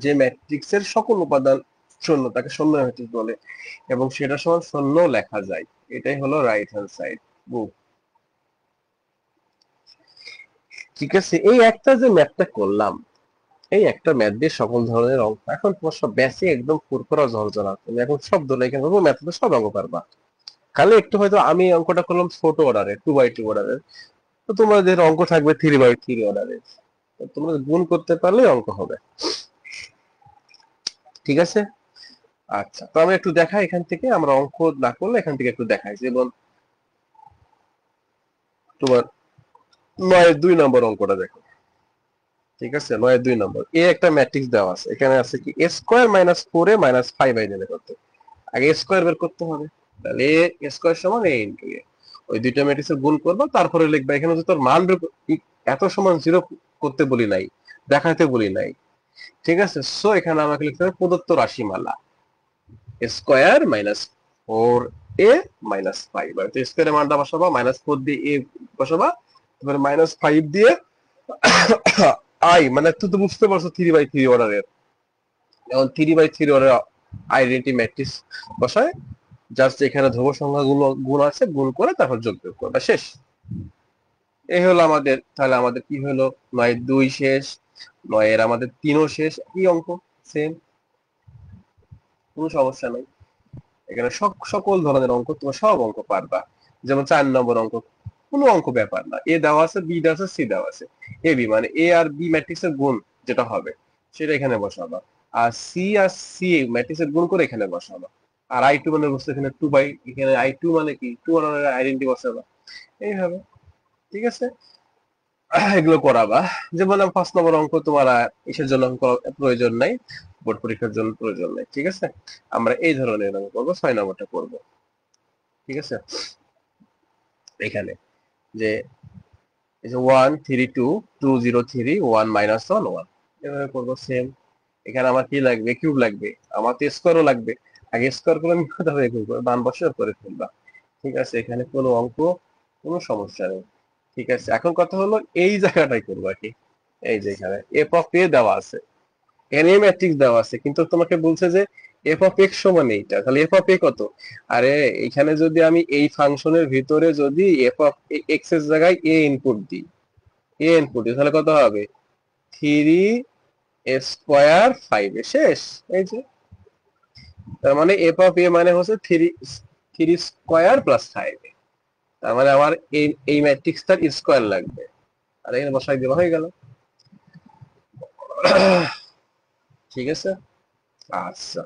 যে ম্যাট্রিক্সের সকল উপাদান শূন্য তাকে শূন্য ম্যাট্রিক্স বলে, এবং সেটা সমান শূন্য লেখা যায়। এটাই হলো রাইট হ্যান্ড সাইড বুক। ঠিক আছে, এই একটা যে ম্যাথটা করলাম, এই একটা ম্যাথ দিয়ে সকল ধরনের অঙ্ক, এখন তোমার সব বেসিক একদম ফুরফুরা ঝরঝরা, তুমি এখন সব ধরনের এখানে ম্যাথে সব অঙ্ক পারবা। খালি একটু হয়তো আমি অঙ্কটা করলাম ছোট অর্ডারে, 2x2 অর্ডারের, তো তোমাদের অঙ্ক থাকবে 3x3 অর্ডারের। তোমরা গুণ করতে পারলে অঙ্ক হবে। ঠিক আছে, আচ্ছা, তো আমি একটু দেখাই এখান থেকে, আমরা অঙ্ক না করলে এখান থেকে একটু দেখাই। যেমন তোমার 9-2 নম্বর অঙ্কটা দেখো। ঠিক আছে, 9-2 নম্বর, এ একটা ম্যাট্রিক্স দেওয়া আছে, এখানে আছে কি a স্কয়ার -4a -5 বের করতে। আগে a স্কয়ার বের করতে হবে, তাহলে a স্কয়ার সমান a ইনটু a। ওই দুইটা ম্যাট্রিক্সের গুণ করবা, তারপরে লিখবা। এখানে যদি তোর মান এত সমান 0 করতে বলি নাই, দেখাতে বলি নাই। ঠিক আছে, সো এখানে আমাকে লিখতে হবে প্রদত্ত রাশিমালা স্কয়ার -4a -5। তো স্কয়ারের মানটা বসাবা, -4 দিয়ে a বসাবা, তারপরে -5 দিয়ে আই, মানে তুই তো বুঝতে পারছো 3/3 অর্ডারের। এখন 3/3 অর্ডারের আইডেন্টি ম্যাট্রিক্স বসায়, জাস্ট এখানে ধ্রুব সংখ্যাগুলো গুণ আছে, গুণ করে তারপর যোগ বিয়োগ করবা, শেষ। এই হলো আমাদের, তাহলে আমাদের কি হলো, 9-2 শেষ, 9 এর আমাদের 3ও শেষ, কি অঙ্ক সেম, কোনো সমস্যা নাই। এখানে সকল ধরনের অঙ্ক, তোমার সব অঙ্ক পারবা। যেমন 4 নম্বর অঙ্ক, কোনো অঙ্ক ব্যাপার না, এ দেওয়া আছে, বি দেওয়া আছে, সি দেওয়া আছে। এ বি মানে এ আর বি ম্যাট্রিক্সের গুণ যেটা হবে সেটা এখানে বসাবা, আর সি ম্যাট্রিক্সের গুণ করে এখানে বসাবা। আর I2 মানে বসছে এখানে 2/, এখানে I2 মানে কি 2 আইডেন্টি বসাবা, এইভাবে। ঠিক আছে, এগুলো করাবা। যেমন 5 নম্বর অঙ্ক তোমার ইসের জন্য অঙ্ক প্রয়োজন নাই, বোর্ড পরীক্ষার জন্য প্রয়োজন নাই। ঠিক আছে, আমরা এই ধরনের অঙ্ক করবো, 6 নম্বরটা করবো। ঠিক আছে, এখানে যে 1 3 2 2 0 3 1 -1 1, এভাবে করবো সেম। এখানে আমার কি লাগবে, কিউব লাগবে, আমার তো স্কোয়ারও লাগবে। আগে স্কোয়ার করে নিতে হবে, ডান পাশে করে ফেলবা। ঠিক আছে, এখানে কোনো অঙ্ক, কোনো সমস্যা নেই। ঠিক আছে, এখন কথা হলো এই জায়গাটাই করবা কি, এই যে এখানে এফ অফ এ দেওয়া আছে, এন এ ম্যাট্রিক্স দেওয়া আছে, কিন্তু তোমাকে বলছে যে এফ অফ এক্স সমান এইটা, তাহলে এফ অফ এ কত। আরে এখানে যদি আমি এই ফাংশনের ভিতরে যদি এফ অফ এক্স এর জায়গায় এ ইনপুট দিই তাহলে কত হবে, 3 স্কোয়ার 5 এ শেষ। এই যে, তার মানে এফ অফ এ মানে হচ্ছে 3 স্কোয়ার প্লাস 5, তার মানে আমার এই ম্যাট্রিক্সটার স্কোয়ার লাগবে, আর এখানে বসাই দেওয়া হয়ে গেল। ঠিক আছে, আচ্ছা,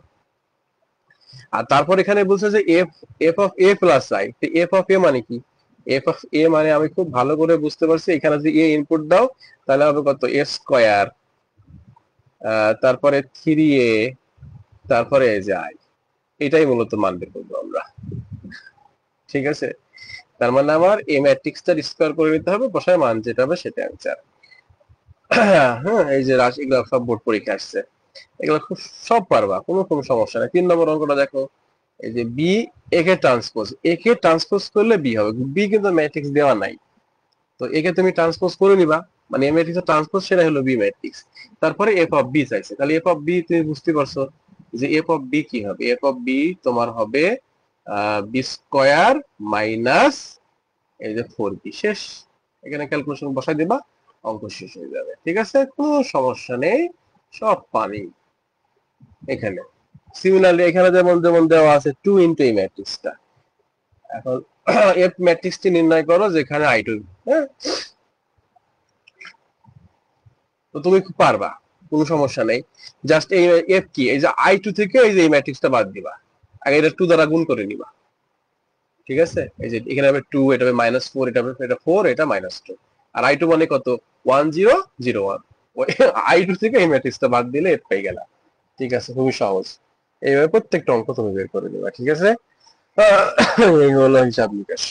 আর তারপর এখানে বলছে যে F F of A plus I, F of A মানে কি, এফ অফ এ মানে আমি খুব ভালো করে বুঝতে পারছি, এখানে যদি এ ইনপুট দাও তাহলে হবে কত, এ স্কোয়ার, তারপরে 3a, তারপরে এই যে আই, এটাই মূলত মান বের করবো আমরা। ঠিক আছে, তার মানে আমার এই ম্যাট্রিক্সটার স্কোয়ার করে নিতে হবে, বসায় মান যেটা হবে সেটা অ্যান্সার। হ্যাঁ, এই যে রাশি, এগুলো সব বোর্ড পরীক্ষা আসছে, এগুলো খুব সব পারবা, কোনো সমস্যা নেই। 3 নম্বর অঙ্কটা দেখো, এই যে বি এ কে ট্রান্সপোজ করলে বি হবে, বি কিন্তু ম্যাট্রিক্স দেওয়া নাই, তো একে তুমি ট্রান্সপোজ করে নিবা, মানে এ ম্যাট্রিক্সের ট্রান্সপোজ সেটা হলো বি ম্যাট্রিক্স। তারপরে এফ অফ বি চাইছে, তাহলে এফ অফ বি তুমি বুঝতে পারছো যে এফ অফ বি কি হবে, এফ অফ বি তোমার হবে বি স্কয়ার মাইনাস এই যে 4b, শেষ। এখানে ক্যালকুলেশন বসাই দিবা, অঙ্ক শেষ হয়ে যাবে। ঠিক আছে, কোনো সমস্যা নেই, সব পারি। এখানে সিমিলারলি এখানে যেমন যেমন দেওয়া আছে 2 ইনটু এই ম্যাট্রিক্সটা। এখন এফ ম্যাট্রিক্সটি নির্ণয় করো যেখানে আই টু, হ্যাঁ, তো তুমি পারবা, কোনো সমস্যা নেই। জাস্ট এই এফ কি, এই যে আই টু থেকে এই যে এই ম্যাট্রিক্সটা বাদ দিবা, আগে এটা 2 দ্বারা গুণ করে নিবা। ঠিক আছে, এই যে এখানে হবে 2, এটা হবে -4, এটা হবে, এটা 4, এটা -2, আর আই টু মানে কত, 1001। ওই আই টু থেকে এই ম্যাট্রিক্সটা বাদ দিলে এফ পেয়ে গেলা। ঠিক আছে, খুবই সহজ। এইভাবে প্রত্যেকটা অঙ্ক তুমি বের করে নিবা। ঠিক আছে, এই হলো হিসাব নিকাশ।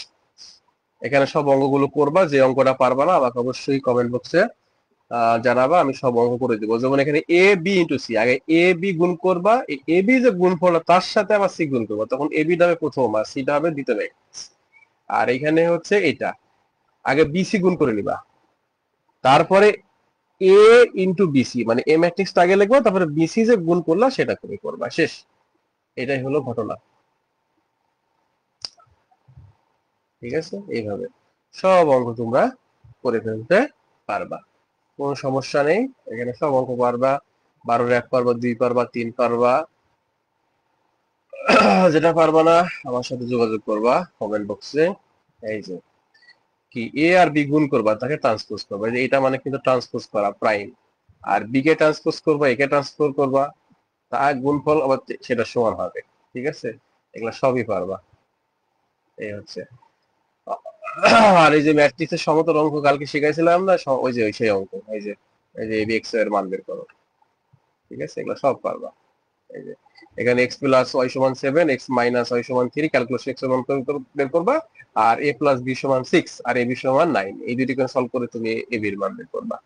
এখানে সব অঙ্কগুলো করবা, যে অঙ্কটা পারবা না আমাকে অবশ্যই কমেন্ট বক্সে জানাবা, আমি সব অঙ্ক করে দিব। যেমন এখানে এ বি ইন্টু সি, আগে এ বি গুণ করবা, এ বি যে গুণফল তার সাথে আবার সি গুণ করবা, তখন এ বি টা হবে প্রথম আর সি টা হবে দ্বিতীয় ম্যাট্রিক্স। আর এখানে হচ্ছে এটা, আগে বিসি গুণ করে নিবা, তারপরে এ ইন্টু বিসি, মানে এ ম্যাট্রিক্সটা আগে লিখবা, তারপরে বিসি যে গুণ করলা সেটা করে করবা, শেষ। এটাই হলো ঘটনা। ঠিক আছে, এইভাবে সব অঙ্ক তোমরা করে ফেলতে পারবা, কোনো সমস্যা নেই। এখানে সব অঙ্ক পারবা, 12-র 1 পারবা, 2 পারবা, 3 পারবা। যেটা পারবা না আমার সাথে যোগাযোগ করবা কমেন্ট বক্সে। এই যে কি, এ আর বি গুণ করবা, তাকে ট্রান্সপোজ করবা, এই যে এটা মানে কিন্তু ট্রান্সপোজ করা প্রাইম, আর বি কে ট্রান্সপোজ করবা, এ কে ট্রান্সপোজ করবা, তার গুণফল আবার সেটা সমান হবে। ঠিক আছে, এগুলা সবই পারবা। এই হচ্ছে, আর এই যে ম্যাট্রিক্সের সমতল অঙ্ক কালকে শিখাইছিলাম না, ওই যে ওই সেই অঙ্ক, এই যে এক্স এর মান বের করো। ঠিক আছে, এগুলো সব পারবা। এই যে এখানে x প্লাস y সমান 7, x মাইনাস y সমান 3, ক্যালকুলেশন x সমান বের করবা, আর a প্লাস b সমান 6 আর a b সমান 9, এই দুটি করে সলভ করে তুমি a b এর মান বের করবা।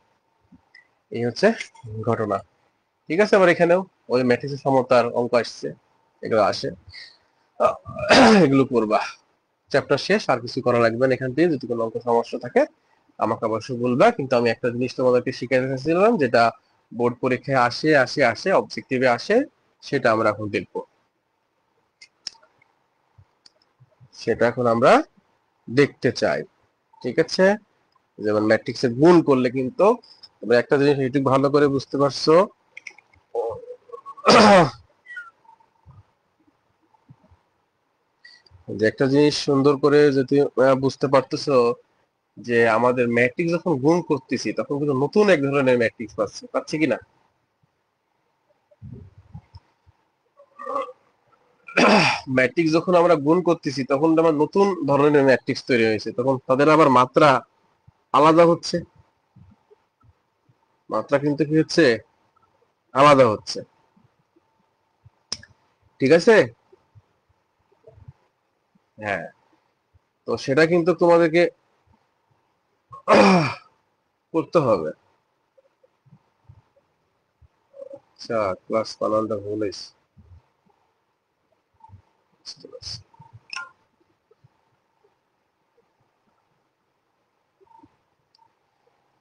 এই হচ্ছে ঘটনা। ঠিক আছে, আবার এখানেও ওই ম্যাট্রিক্সের সমতার অঙ্ক আসছে, এগুলো আসে, এগুলো করবা। চ্যাপ্টার শেষ, আর কিছু করা লাগবে না। এখান থেকে যদি কোনো অঙ্ক সমস্যা থাকে আমাকে অবশ্যই বলবা, কিন্তু আমি একটা জিনিস তোমাদেরকে শিখাইতে চাইছিলাম, যেটা বোর্ড পরীক্ষায় আসে আসে আসে অবজেক্টিভে আসে, সেটা আমরা এখন দেখবো, সেটা এখন আমরা দেখতে চাই। ঠিক আছে, যেমন ম্যাট্রিক্সে গুণ করলে কিন্তু তোমরা একটা জিনিস একটু ভালো করে বুঝতে পারছো, যে একটা জিনিস সুন্দর করে যদি বুঝতে পারতেছো, যে আমাদের ম্যাট্রিক্স যখন গুণ করতেছি তখন কিন্তু নতুন এক ধরনের ম্যাট্রিক্স পাচ্ছি কিনা। ম্যাট্রিক্স যখন আমরা গুণ করতেছি তখন আমার নতুন ধরনের ম্যাট্রিক্স তৈরি হয়েছে, তখন তাদের আবার মাত্রা আলাদা হচ্ছে, মাত্রা কিন্তু কি হচ্ছে, আলাদা হচ্ছে। ঠিক আছে, হ্যাঁ, তো সেটা কিন্তু তোমাদেরকে করতে হবে। আচ্ছা, ক্লাস বানানটা ভুল হয়েছে,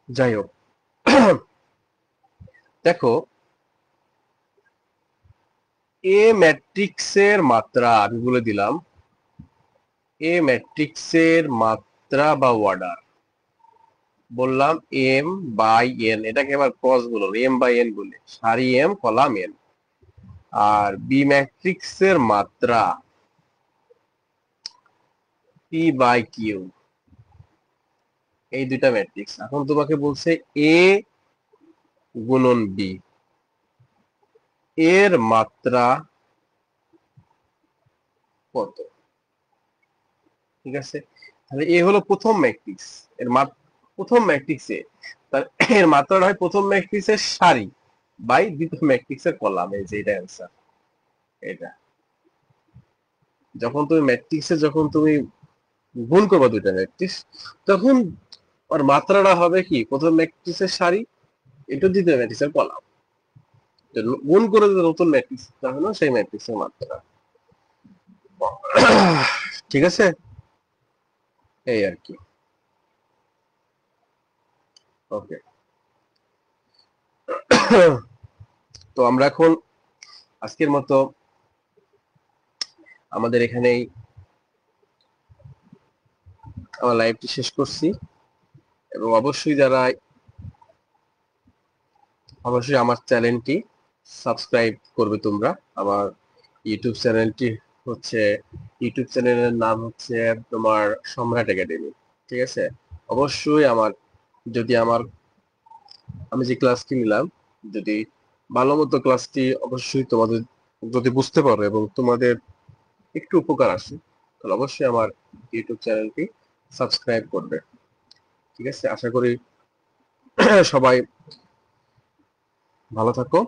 যাই হোক, দেখো এ ম্যাট্রিক্সের মাত্রা আমি বলে দিলাম, এ ম্যাট্রিক্সের মাত্রা বা অর্ডার বললাম এম বাই এন, এটাকে আবার ক্রস বলল, এম বাই এন বলে, সারি এম কলাম এন। আর বি ম্যাট্রিক্সের মাত্রা পি বাই কিউ, এই দুইটা ম্যাট্রিক্স। এখন তোমাকে বলছে এ গুণন বি এর মাত্রা কত। ঠিক আছে, তাহলে এ হলো প্রথম ম্যাট্রিক্স, এর প্রথম ম্যাট্রিক্সে এর মাত্রাটা হয় প্রথম ম্যাট্রিক্সের সারি বাই দ্বিতীয় ম্যাট্রিক্সের কলাম, এই যে এটা অ্যান্সার। এটা যখন তুমি ম্যাট্রিক্সে যখন তুমি গুণ করবা দুইটা ম্যাট্রিক্স, তখন ওর মাত্রাটা হবে কি, প্রথম ম্যাট্রিক্সের সারি এটা দ্বিতীয় ম্যাট্রিক্সের কলাম, গুণ করে যে নতুন ম্যাট্রিক্সটা হলো সেই ম্যাট্রিক্সের মাত্রা। ঠিক আছে, এই আর কি। ওকে, তো আমরা এখন আজকের মতো আমাদের এখানেই আমার লাইভটি শেষ করছি। এবং অবশ্যই আমার চ্যানেলটি সাবস্ক্রাইব করবে তোমরা। আমার ইউটিউব চ্যানেলটি হচ্ছে, ইউটিউব চ্যানেলের নাম হচ্ছে তোমার সম্রাট একাডেমি। ঠিক আছে, অবশ্যই যদি আমি যে ক্লাসটি নিলাম, যদি ভালো মতো ক্লাসটি অবশ্যই তোমাদের যদি বুঝতে পারো এবং তোমাদের একটু উপকার আসে, তাহলে অবশ্যই আমার ইউটিউব চ্যানেলটি সাবস্ক্রাইব করবে। ঠিক আছে, আশা করি সবাই ভালো থাকো।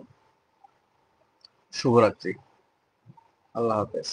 শুভরাত্রি। আল্লাহ হাফেজ।